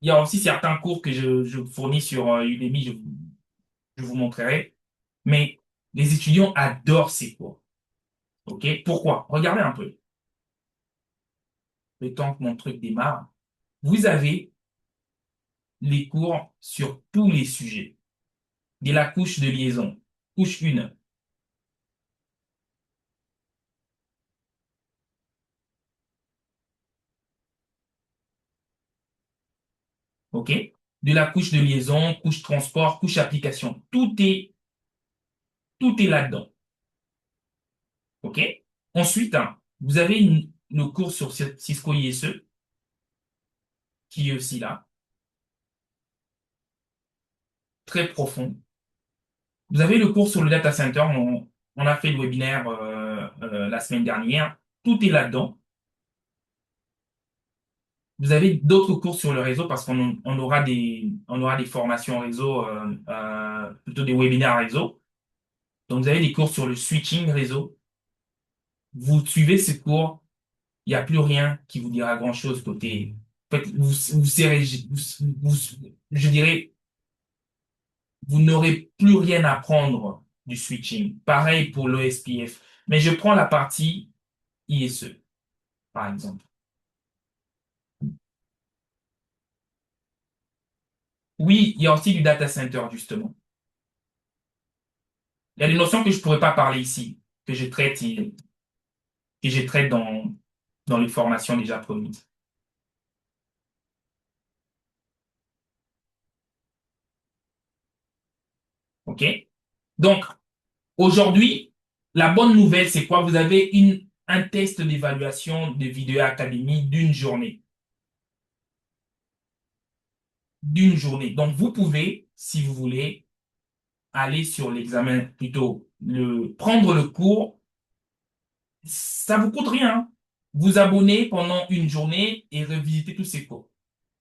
y a aussi certains cours que je fournis sur Udemy, je vous montrerai. Mais les étudiants adorent ces cours. OK? Pourquoi? Regardez un peu. Le temps que mon truc démarre. Vous avez les cours sur tous les sujets. De la couche de liaison. Couche 1. OK? De la couche de liaison, couche transport, couche application. Tout est là-dedans. OK? Ensuite, hein, vous avez le cours sur Cisco ISE qui est aussi là, très profond. Vous avez le cours sur le data center. On a fait le webinaire la semaine dernière. Tout est là-dedans. Vous avez d'autres cours sur le réseau parce on aura des formations réseau, plutôt des webinaires réseau. Donc, vous avez des cours sur le switching réseau. Vous suivez ces cours, il n'y a plus rien qui vous dira grand-chose côté. En fait, vous serez, je dirais, vous n'aurez plus rien à apprendre du switching. Pareil pour l'OSPF. Mais je prends la partie ISE, par exemple. Oui, il y a aussi du data center, justement. Il y a des notions que je ne pourrais pas parler ici, que je traite dans les formations déjà promises. OK? Donc, aujourd'hui, la bonne nouvelle, c'est quoi? Vous avez un test d'évaluation de Vidéo Académie d'une journée. D'une journée. Donc, vous pouvez, si vous voulez, aller sur l'examen, plutôt prendre le cours. Ça vous coûte rien. Vous abonner pendant une journée et revisiter tous ces cours.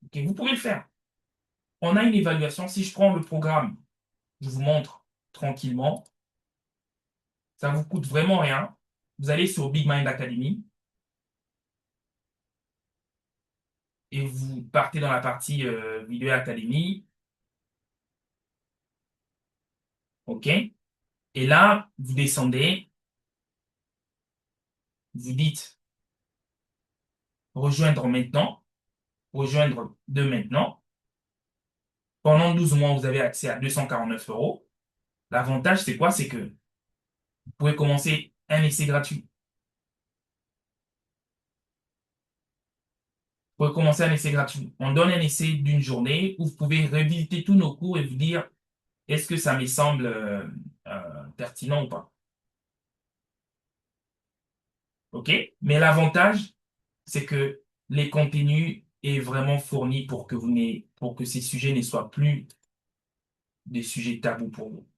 OK? Vous pouvez le faire. On a une évaluation. Si je prends le programme, je vous montre tranquillement. Ça vous coûte vraiment rien. Vous allez sur Big Mind Academy et vous partez dans la partie Vidéo Academy. OK? Et là, vous descendez, vous dites rejoindre maintenant, rejoindre de maintenant. Pendant 12 mois, vous avez accès à 249 euros. L'avantage, c'est quoi? C'est que vous pouvez commencer un essai gratuit. Vous pouvez commencer un essai gratuit. On donne un essai d'une journée où vous pouvez revisiter tous nos cours et vous dire est-ce que ça me semble pertinent ou pas? OK? Mais l'avantage, c'est que les contenus est vraiment fournis pour que ces sujets ne soient plus des sujets tabous pour vous.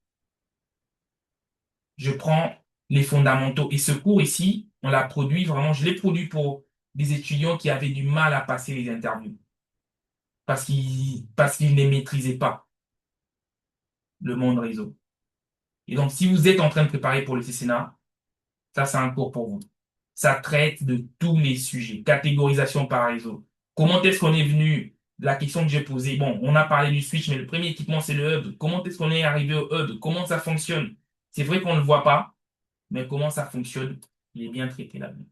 Je prends les fondamentaux et ce cours ici, on l'a produit vraiment, je l'ai produit pour des étudiants qui avaient du mal à passer les interviews parce qu'ils ne maîtrisaient pas le monde réseau. Et donc, si vous êtes en train de préparer pour le CCNA, ça, c'est un cours pour vous. Ça traite de tous les sujets. Catégorisation par réseau. Comment est-ce qu'on est venu? La question que j'ai posée. Bon, on a parlé du switch, mais le premier équipement, c'est le hub. Comment est-ce qu'on est arrivé au hub? Comment ça fonctionne? C'est vrai qu'on ne le voit pas, mais comment ça fonctionne? Il est bien traité là-dedans.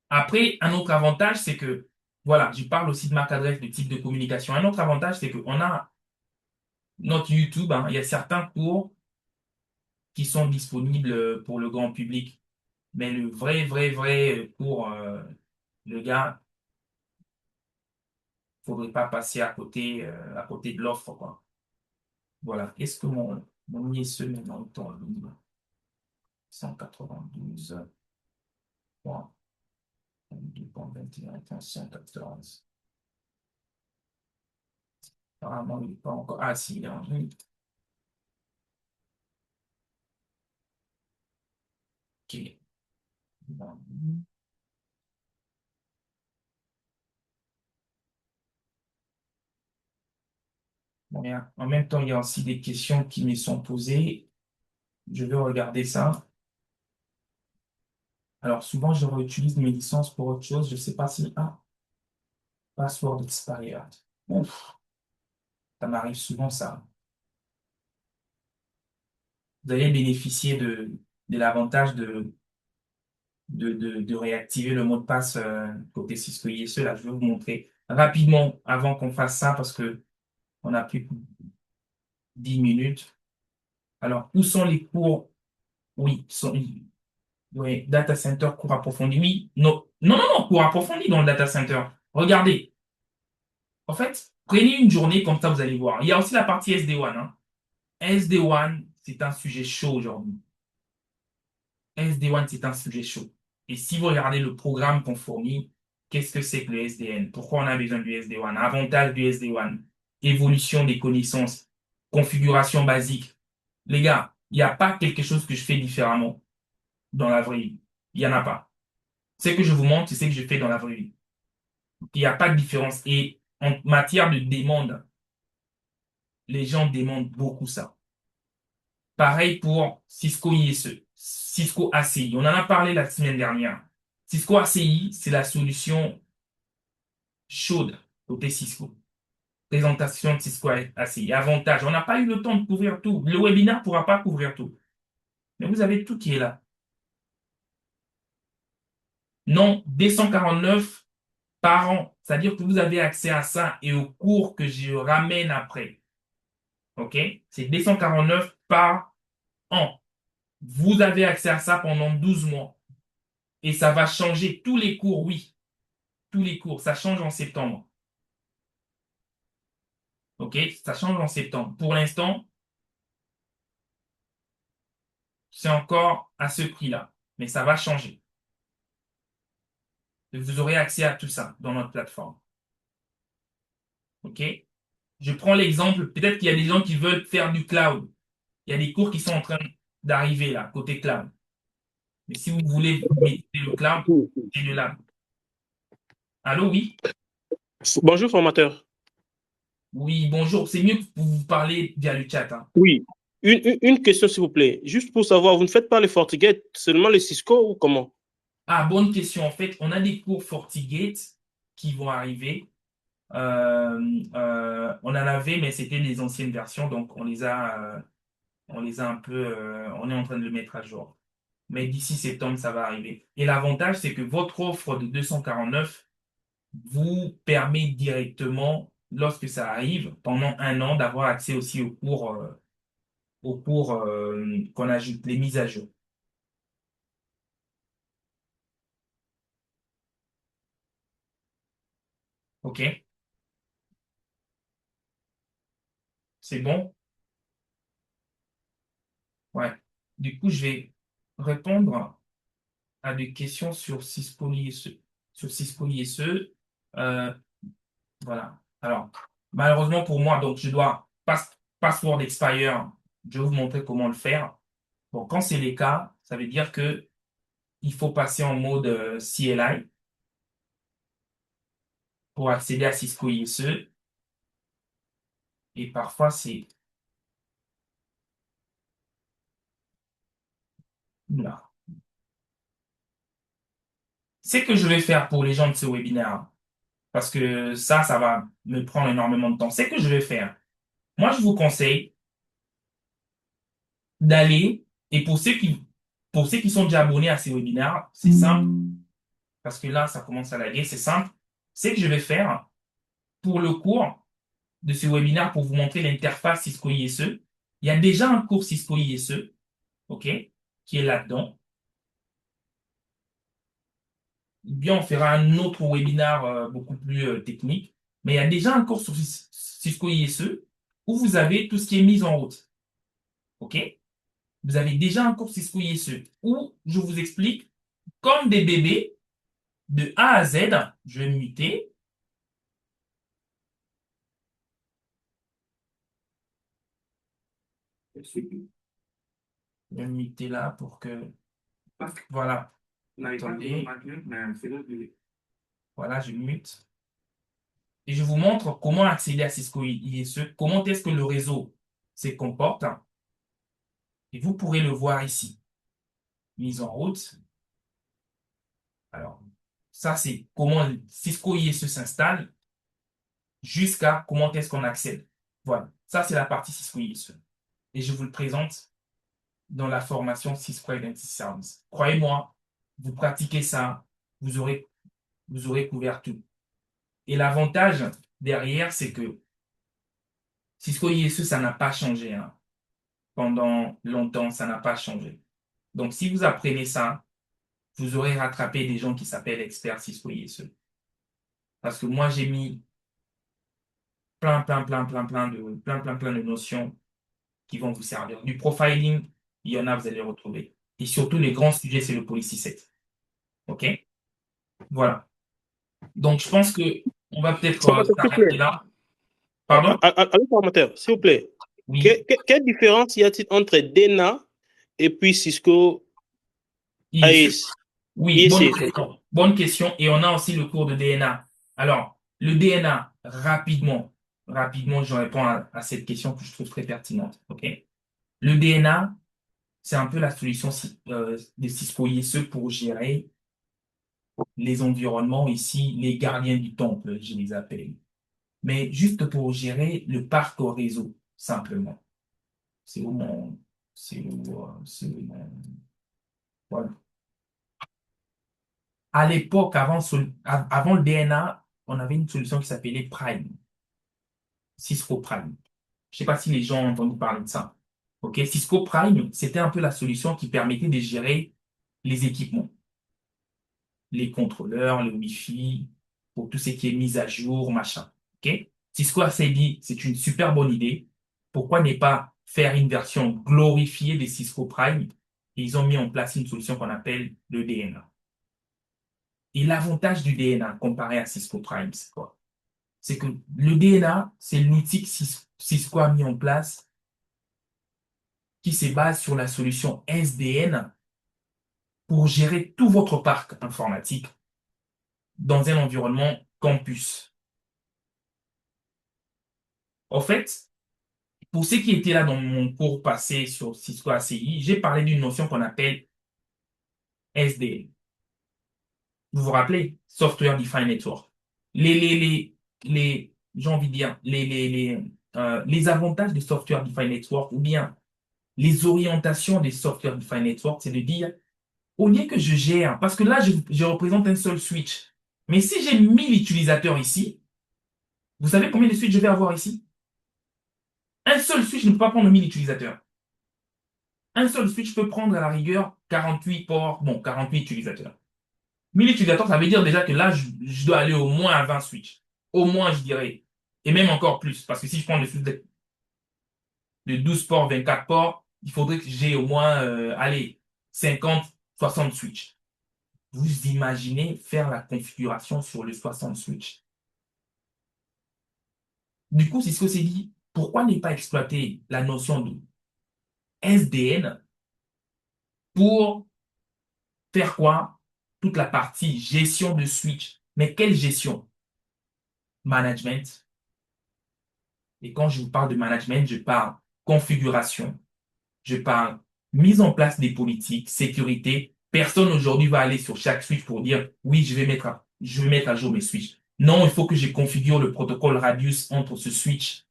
Après, un autre avantage, c'est que, voilà, je parle aussi de marque adresse, de type de communication. Un autre avantage, c'est qu'on a notre YouTube, hein, il y a certains cours qui sont disponibles pour le grand public. Mais le vrai cours, le gars, faudrait pas passer à côté de l'offre, quoi. Voilà. Est-ce que mon ISE maintenant est en ligne? 192, 2.21, 114. Apparemment, il n'est pas encore. Ah, si, il est en ligne. OK. En même temps, il y a aussi des questions qui me sont posées. Je vais regarder ça. Alors, souvent, je réutilise mes licences pour autre chose. Je ne sais pas si... Ah, password expired. Ouf, ça m'arrive souvent, ça. Vous allez bénéficier de l'avantage de réactiver le mot de passe côté Cisco ISE. Là, je vais vous montrer rapidement avant qu'on fasse ça parce que on a plus que 10 minutes. Alors, où sont les cours? Oui, oui, data center, cours approfondi. Oui, non, non, non, non, cours approfondi dans le data center. Regardez, en fait, prenez une journée comme ça, vous allez voir. Il y a aussi la partie SD-WAN, hein. SD-WAN, c'est un sujet chaud aujourd'hui. SD-WAN, c'est un sujet chaud. Et si vous regardez le programme qu'on fournit, qu'est-ce que c'est que le SDN? Pourquoi on a besoin du SD-WAN? Avantage du SD-WAN, évolution des connaissances, configuration basique. Les gars, il n'y a pas quelque chose que je fais différemment dans la vraie vie. Il n'y en a pas. Ce que je vous montre, c'est ce que je fais dans la vraie vie. Il n'y a pas de différence. Et en matière de demande, les gens demandent beaucoup ça. Pareil pour Cisco ISE, Cisco ACI. On en a parlé la semaine dernière. Cisco ACI, c'est la solution chaude côté Cisco. Présentation de Cisco ACI. Avantage, on n'a pas eu le temps de couvrir tout. Le webinaire ne pourra pas couvrir tout. Mais vous avez tout qui est là. Non, 249 par an. C'est-à-dire que vous avez accès à ça et aux cours que je ramène après. OK? C'est 249 par an. Vous avez accès à ça pendant 12 mois. Et ça va changer tous les cours, oui. Tous les cours. Ça change en septembre. OK? Ça change en septembre. Pour l'instant, c'est encore à ce prix-là. Mais ça va changer. Et vous aurez accès à tout ça dans notre plateforme. OK? Je prends l'exemple. Peut-être qu'il y a des gens qui veulent faire du cloud. Il y a des cours qui sont en train d'arriver là, côté cloud. Mais si vous voulez maîtriser le cloud, c'est de là. Allô, oui? Bonjour, formateur. Oui, bonjour. C'est mieux que vous parlez via le chat, hein. Oui, une question, s'il vous plaît. Juste pour savoir, vous ne faites pas les FortiGate, seulement les Cisco ou comment? Ah, bonne question. En fait, on a des cours FortiGate qui vont arriver. On en avait, mais c'était des anciennes versions, donc on les a un peu, on est en train de le mettre à jour. Mais d'ici septembre, ça va arriver. Et l'avantage, c'est que votre offre de 249 vous permet directement, lorsque ça arrive, pendant un an, d'avoir accès aussi aux cours qu'on ajoute, les mises à jour. OK? C'est bon? Ouais. Du coup, je vais répondre à des questions sur Cisco ISE. Sur Cisco ISE, euh, voilà. Alors, malheureusement pour moi, donc je dois password expire. Je vais vous montrer comment le faire. Bon, quand c'est le cas, ça veut dire que il faut passer en mode CLI pour accéder à Cisco ISE. Et parfois, c'est là. C'est ce que je vais faire pour les gens de ce webinaire, parce que ça va me prendre énormément de temps. C'est ce que je vais faire. Moi, je vous conseille d'aller, et pour ceux qui sont déjà abonnés à ces webinaires, c'est simple, parce que là, ça commence à laguer, c'est simple. C'est que je vais faire pour le cours de ce webinaire pour vous montrer l'interface Cisco ISE. Il y a déjà un cours Cisco ISE, OK, qui est là-dedans. Bien, on fera un autre webinaire beaucoup plus technique, mais il y a déjà un cours sur Cisco ISE où vous avez tout ce qui est mis en route. OK? Vous avez déjà un cours Cisco ISE où je vous explique comme des bébés de A à Z. Je vais muter. Je vais muter là pour que. Voilà. Attendez. Voilà, je mute. et je vous montre comment accéder à Cisco ISE, comment est-ce que le réseau se comporte. Et vous pourrez le voir ici. Mise en route. Alors, ça, c'est comment Cisco ISE s'installe jusqu'à comment est-ce qu'on accède. Voilà. Ça, c'est la partie Cisco ISE. Et je vous le présente dans la formation Cisco Identity Service. Croyez-moi, vous pratiquez ça, vous aurez, vous aurez couvert tout. Et l'avantage derrière, c'est que Cisco ISE, ça n'a pas changé, hein. Pendant longtemps, ça n'a pas changé. Donc, si vous apprenez ça, vous aurez rattrapé des gens qui s'appellent experts Cisco ISE. Parce que moi, j'ai mis plein de notions qui vont vous servir. Du profiling, il y en a, vous allez retrouver. Et surtout, les grands sujets, c'est le Policy 7. OK? Voilà. Donc, je pense que on va peut-être Formateur, s'il vous s'arrêter plaît. là. Pardon? Allô, formateur, s'il vous plaît. Oui. Quelle différence y a-t-il entre DENA et puis Cisco ISE. AES? Oui, bonne IEC? question. Bonne question. Et on a aussi le cours de DNA. Alors, le DNA, rapidement, je réponds à cette question que je trouve très pertinente. OK? Le DNA, c'est un peu la solution de Cisco ISE pour gérer les environnements ici, les gardiens du temple, je les appelle. Mais juste pour gérer le parc au réseau, simplement. C'est où mon... Voilà. À l'époque, avant le DNA, on avait une solution qui s'appelait Prime, Cisco Prime. Je ne sais pas si les gens ont entendu parler de ça. OK? Cisco Prime, c'était un peu la solution qui permettait de gérer les équipements, les contrôleurs, le Wi-Fi, pour tout ce qui est mise à jour, machin. OK? Cisco s'est dit, c'est une super bonne idée. Pourquoi ne pas faire une version glorifiée des Cisco Prime? Et ils ont mis en place une solution qu'on appelle le DNA. Et l'avantage du DNA comparé à Cisco Prime, c'est quoi? C'est que le DNA, c'est l'outil que Cisco a mis en place qui se base sur la solution SDN pour gérer tout votre parc informatique dans un environnement campus. En fait, pour ceux qui étaient là dans mon cours passé sur Cisco ACI, j'ai parlé d'une notion qu'on appelle SDN. Vous vous rappelez? Software Defined Network. J'ai envie de dire, les avantages des Software Defined Network ou bien les orientations des Software Defined Network, c'est de dire, au lieu que je gère, parce que là, je représente un seul switch. Mais si j'ai 1000 utilisateurs ici, vous savez combien de switches je vais avoir ici? Un seul switch ne peut pas prendre 1000 utilisateurs. Un seul switch peut prendre à la rigueur 48 ports, bon, 48 utilisateurs. 1000 utilisateurs, ça veut dire déjà que là, je dois aller au moins à 20 switches. Au moins, je dirais. Et même encore plus. Parce que si je prends le switch de 12 ports, 24 ports, il faudrait que j'ai au moins, allez, 50, 60 switches. Vous imaginez faire la configuration sur le 60 switch. Du coup, c'est ce que c'est dit. Pourquoi ne pas exploiter la notion de SDN pour faire quoi? Toute la partie gestion de switch. Mais quelle gestion? Management. Et quand je vous parle de management, je parle configuration, je parle mise en place des politiques, sécurité. Personne aujourd'hui va aller sur chaque switch pour dire oui, je vais mettre à jour mes switches. Non, il faut que je configure le protocole Radius entre ce switch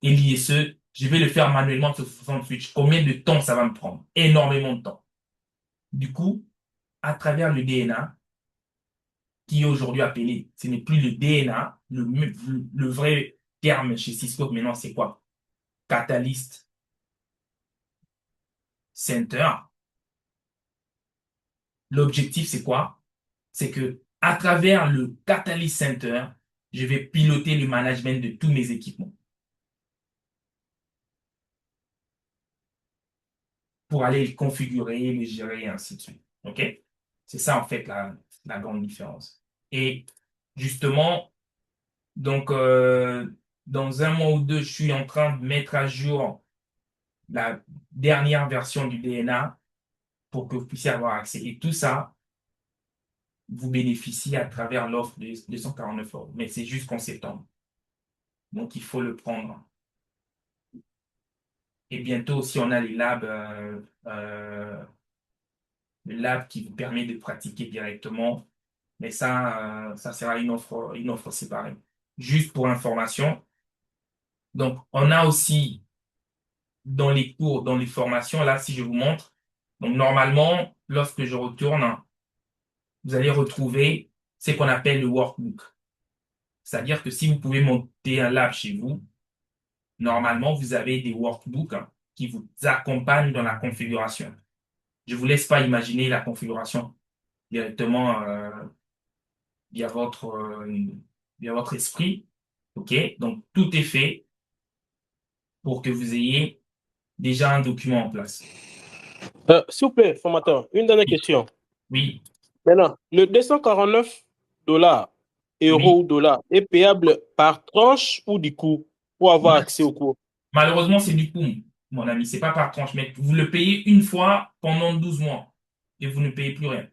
et l'ISE. Je vais le faire manuellement sur 60 switches. Combien de temps ça va me prendre? Énormément de temps. Du coup, à travers le DNA, qui est aujourd'hui appelé, ce n'est plus le DNA, le vrai terme chez Cisco maintenant, c'est quoi? Catalyst Center. L'objectif, c'est quoi? C'est que à travers le Catalyst Center, je vais piloter le management de tous mes équipements pour aller les configurer, les gérer, et ainsi de suite. OK? C'est ça, en fait, la grande différence. Et justement, donc, dans un mois ou deux, je suis en train de mettre à jour la dernière version du DNA pour que vous puissiez avoir accès. Et tout ça, vous bénéficiez à travers l'offre de 249 euros. Mais c'est jusqu'en septembre. Donc, il faut le prendre. Et bientôt aussi, on a les labs, le lab qui vous permet de pratiquer directement. Mais ça sera une offre séparée. Juste pour information. Donc, on a aussi dans les cours, dans les formations, là, si je vous montre. Donc, normalement, lorsque je retourne, vous allez retrouver ce qu'on appelle le workbook. C'est-à-dire que si vous pouvez monter un lab chez vous, normalement, vous avez des workbooks qui vous accompagnent dans la configuration. Je vous laisse pas imaginer la configuration directement via votre, via votre esprit. OK? Donc, tout est fait pour que vous ayez déjà un document en place. S'il vous plaît, formateur, une dernière question. Oui, Maintenant, le 249 $ euros oui. ou dollars est payable par tranche ou du coup pour avoir accès au cours? Malheureusement, c'est du coup, mon ami. C'est pas par tranche, mais vous le payez une fois pendant 12 mois et vous ne payez plus rien.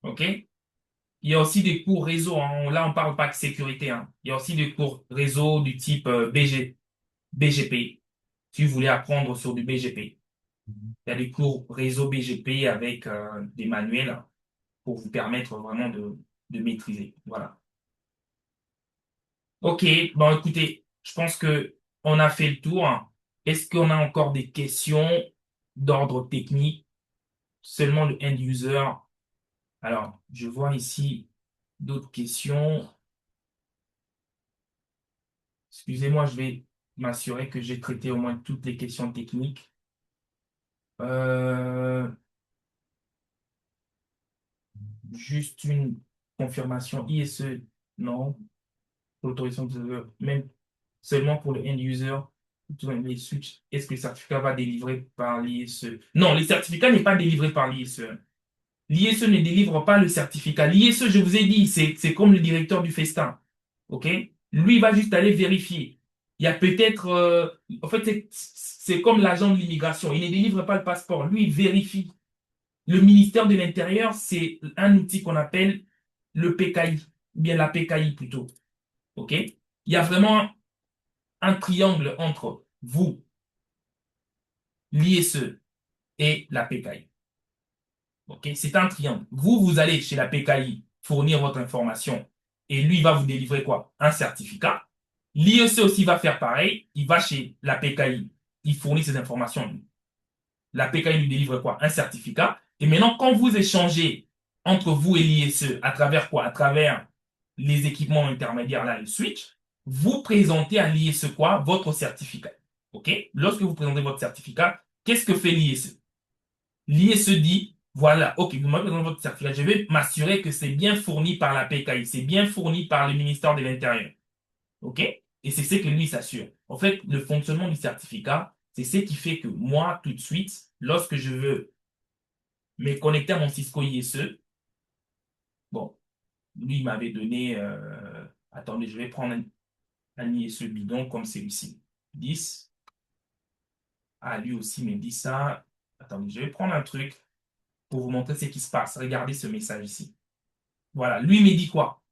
OK? Il y a aussi des cours réseau, hein. Là, on parle pas de sécurité, hein. Il y a aussi des cours réseau du type BGP. Si vous voulez apprendre sur du BGP. Il y a des cours réseau BGP avec des manuels pour vous permettre vraiment de maîtriser. Voilà. OK. Bon, écoutez, je pense que on a fait le tour. Est-ce qu'on a encore des questions d'ordre technique? Seulement le end user. Alors, je vois ici d'autres questions. Excusez-moi, je vais m'assurer que j'ai traité au moins toutes les questions techniques. Euh, juste une confirmation ISE, non. L'autorisation de serveur, même seulement pour le end user, les switches, est-ce que le certificat va délivrer par l'ISE? Non, le certificat n'est pas délivré par l'ISE. L'ISE ne délivre pas le certificat. L'ISE, je vous ai dit, c'est comme le directeur du festin. OK? Lui, il va juste aller vérifier. Il y a peut-être, en fait, c'est comme l'agent de l'immigration. Il ne délivre pas le passeport. Lui, il vérifie. Le ministère de l'Intérieur, c'est un outil qu'on appelle le PKI, ou bien la PKI plutôt. OK? Il y a vraiment un triangle entre vous, l'ISE et la PKI. OK? C'est un triangle. Vous, vous allez chez la PKI fournir votre information et lui va vous délivrer quoi? Un certificat. L'IEC aussi va faire pareil. Il va chez la PKI. Il fournit ses informations. La PKI lui délivre quoi? Un certificat. Et maintenant, quand vous échangez entre vous et l'ISE, à travers quoi? À travers les équipements intermédiaires, là, le switch, vous présentez à l'ISE quoi? Votre certificat. OK? Lorsque vous présentez votre certificat, qu'est-ce que fait l'ISE? L'ISE dit, voilà, OK, vous m'avez présenté votre certificat, je vais m'assurer que c'est bien fourni par la PKI, c'est bien fourni par le ministère de l'Intérieur. OK? Et c'est ce que lui s'assure. En fait, le fonctionnement du certificat, c'est ce qui fait que moi, tout de suite, lorsque je veux me connecter à mon Cisco ISE, bon, lui, il m'avait donné, attendez, je vais prendre un ISE bidon comme celui-ci. 10. Ah, lui aussi me dit ça. Attendez, je vais prendre un truc pour vous montrer ce qui se passe. Regardez ce message ici. Voilà, lui me dit quoi?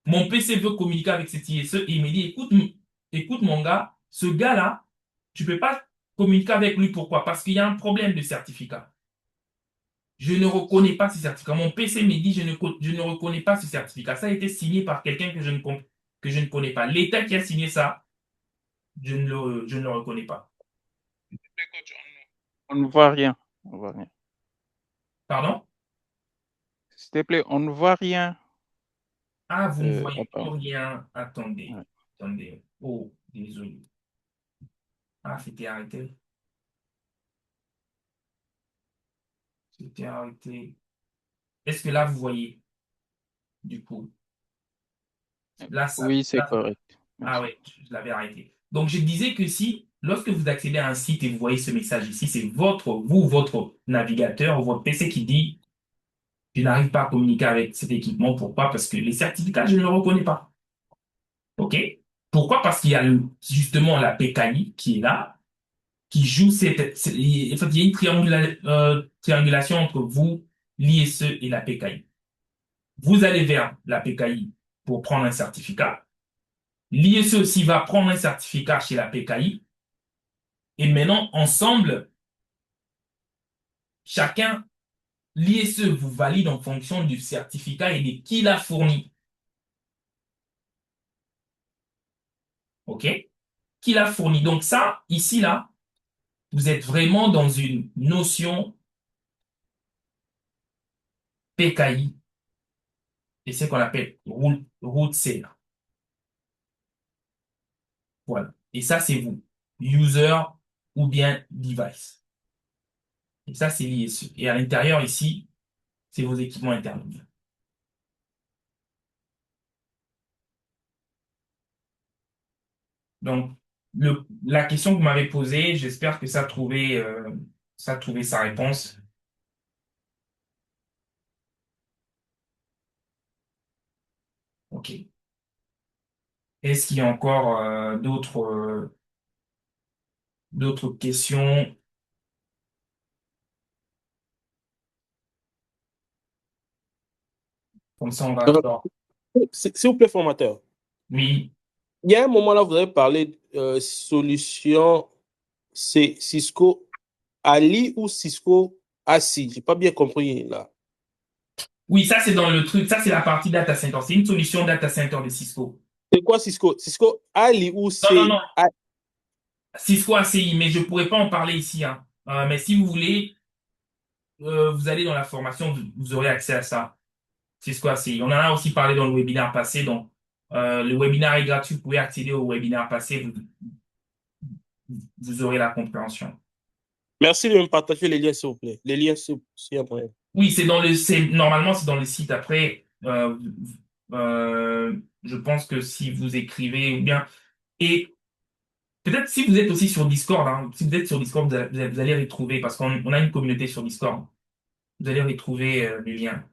Mon PC veut communiquer avec cet ISE et il me dit, écoute, écoute mon gars, ce gars-là, tu peux pas communiquer avec lui. Pourquoi? Parce qu'il y a un problème de certificat. Je ne reconnais pas ce certificat. Mon PC me dit, je ne reconnais pas ce certificat. Ça a été signé par quelqu'un que je ne connais pas. L'État qui a signé ça, je ne le reconnais pas. On ne voit rien. On voit rien. Pardon? S'il te plaît, on ne voit rien. Ah, vous ne voyez plus Attends. rien. Attendez. Ouais. Attendez. Oh, désolé. Ah, c'était arrêté. C'était arrêté. Est-ce que là, vous voyez, du coup? Là, Oui, c'est correct. ah Merci. ouais, je l'avais arrêté. Donc, je disais que si, lorsque vous accédez à un site et vous voyez ce message ici, c'est votre navigateur ou votre PC qui dit, je n'arrive pas à communiquer avec cet équipement. Pourquoi? Parce que les certificats, je ne le reconnais pas. OK? Pourquoi? Parce qu'il y a justement la PKI qui est là, qui joue en fait, il y a une triangulation entre vous, l'ISE et la PKI. Vous allez vers la PKI pour prendre un certificat. L'ISE aussi va prendre un certificat chez la PKI. Et maintenant, ensemble, chacun, l'ISE vous valide en fonction du certificat et de qui l'a fourni. OK? Qui l'a fourni. Donc ça, ici, là, vous êtes vraiment dans une notion PKI et ce qu'on appelle root CR. Voilà. Et ça, c'est vous. User ou bien device. Et ça, c'est l'ISE. Et à l'intérieur, ici, c'est vos équipements internes. Donc, la question que vous m'avez posée, j'espère que ça a trouvé sa réponse. OK. Est-ce qu'il y a encore d'autres questions? Comme ça, on va Euh, clore. S'il vous plaît, formateur. Oui. Il y a un moment là, vous avez parlé solution Cisco Ali ou Cisco ASI. J'ai pas bien compris là. Oui, ça, c'est dans le truc. Ça, c'est la partie data center. C'est une solution data center de Cisco. C'est quoi Cisco? Cisco Ali ou Non, non, non. c'est Cisco ACI, mais je ne pourrais pas en parler ici, hein. Mais si vous voulez, vous allez dans la formation, vous aurez accès à ça. Cisco ACI. On en a aussi parlé dans le webinaire passé. Donc, le webinaire est gratuit. Vous pouvez accéder au webinaire passé. Vous aurez la compréhension. Merci de me partager les liens, s'il vous plaît. Les liens, s'il y a moyen. Oui, normalement, c'est dans le site. Après, je pense que si vous écrivez ou bien, et peut-être si vous êtes aussi sur Discord, hein, si vous êtes sur Discord, vous allez retrouver, parce qu'on a une communauté sur Discord, vous allez retrouver les liens.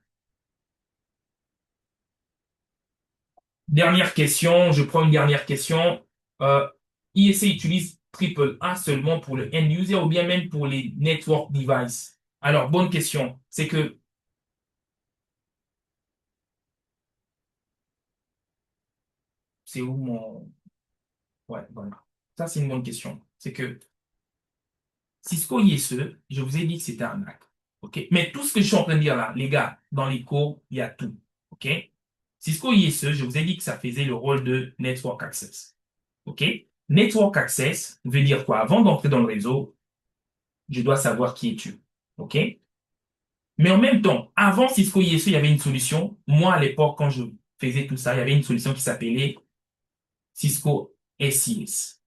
Dernière question, je prends une dernière question. Euh, ISC utilise triple A seulement pour le end user ou bien même pour les network devices? Alors, bonne question. C'est que, c'est où mon... Ouais, voilà. Ça, c'est une bonne question. C'est que Cisco ISE, je vous ai dit que c'était un hack. OK? Mais tout ce que je suis en train de dire là, les gars, dans les cours, il y a tout. OK? Cisco ISE, je vous ai dit que ça faisait le rôle de Network Access. OK? Network Access veut dire quoi? Avant d'entrer dans le réseau, je dois savoir qui es-tu. OK? Mais en même temps, avant Cisco ISE, il y avait une solution. Moi, à l'époque, quand je faisais tout ça, il y avait une solution qui s'appelait Cisco SIS,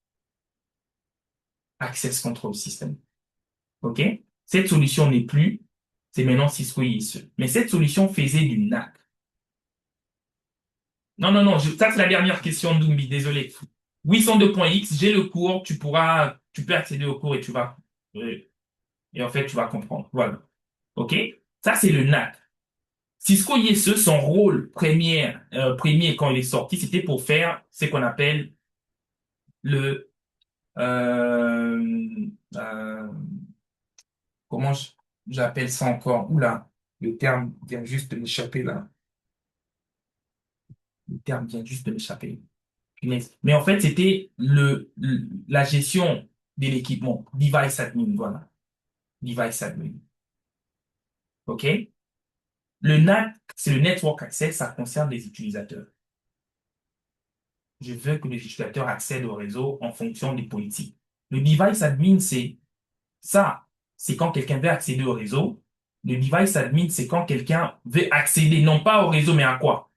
Access Control System. OK? Cette solution n'est plus, c'est maintenant Cisco ISE. Mais cette solution faisait du NAC. Non, non, non, ça c'est la dernière question, Doumbi, désolé. 802.x, j'ai le cours, tu peux accéder au cours et en fait, tu vas comprendre. Voilà. OK? Ça, c'est le NAC. Cisco ISE, son rôle premier quand il est sorti, c'était pour faire ce qu'on appelle le, euh, euh, comment j'appelle ça encore? Oula, le terme vient juste de m'échapper là. Le terme vient juste de m'échapper. Punaise. Mais en fait, c'était la gestion de l'équipement. Device admin, voilà. Device admin. OK? Le NAC, c'est le Network Access, ça concerne les utilisateurs. Je veux que les utilisateurs accèdent au réseau en fonction des politiques. Le device admin, c'est ça. C'est quand quelqu'un veut accéder au réseau. Le device admin, c'est quand quelqu'un veut accéder non pas au réseau, mais à quoi?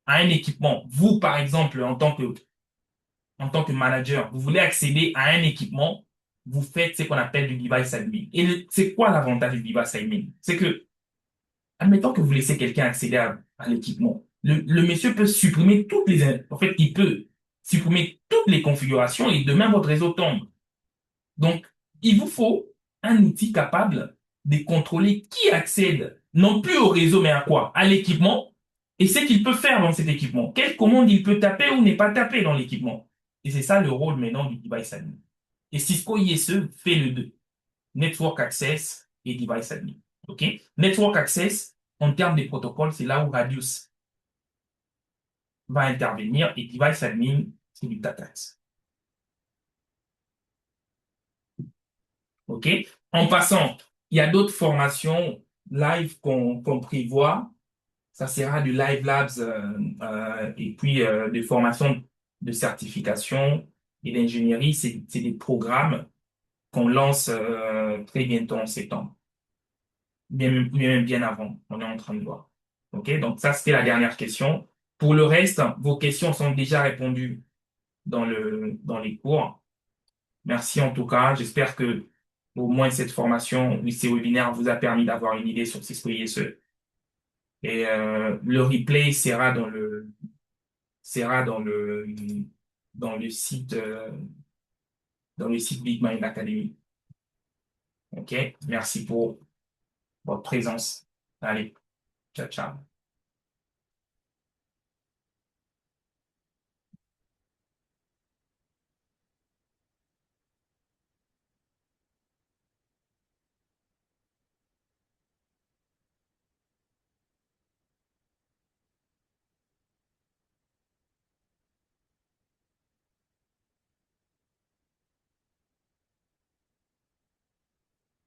À un équipement. Vous, par exemple, en tant que manager, vous voulez accéder à un équipement, vous faites ce qu'on appelle du device admin. Et c'est quoi l'avantage du device admin? C'est que, admettons que vous laissez quelqu'un accéder à l'équipement. Le monsieur peut supprimer en fait, il peut supprimer toutes les configurations et demain votre réseau tombe. Donc, il vous faut un outil capable de contrôler qui accède, non plus au réseau, mais à quoi? À l'équipement et ce qu'il peut faire dans cet équipement. Quelle commande il peut taper ou n'est pas taper dans l'équipement. Et c'est ça le rôle maintenant du device admin. Et Cisco ISE fait le deux. Network Access et Device Admin. OK? Network Access, en termes de protocole, c'est là où Radius va intervenir et Device Admin, c'est du Tatax. OK? En passant, il y a d'autres formations live qu'on prévoit. Ça sera du Live Labs et puis des formations de certification et d'ingénierie. C'est des programmes qu'on lance très bientôt en septembre. Bien avant, on est en train de voir. OK? Donc ça, c'était la dernière question. Pour le reste, vos questions sont déjà répondues dans les cours. Merci en tout cas. J'espère que au moins cette formation ou ces webinaires vous a permis d'avoir une idée sur Cisco ISE. Et le replay sera dans le site Big Mind Academy. OK? Merci pour votre présence. Allez, ciao, ciao.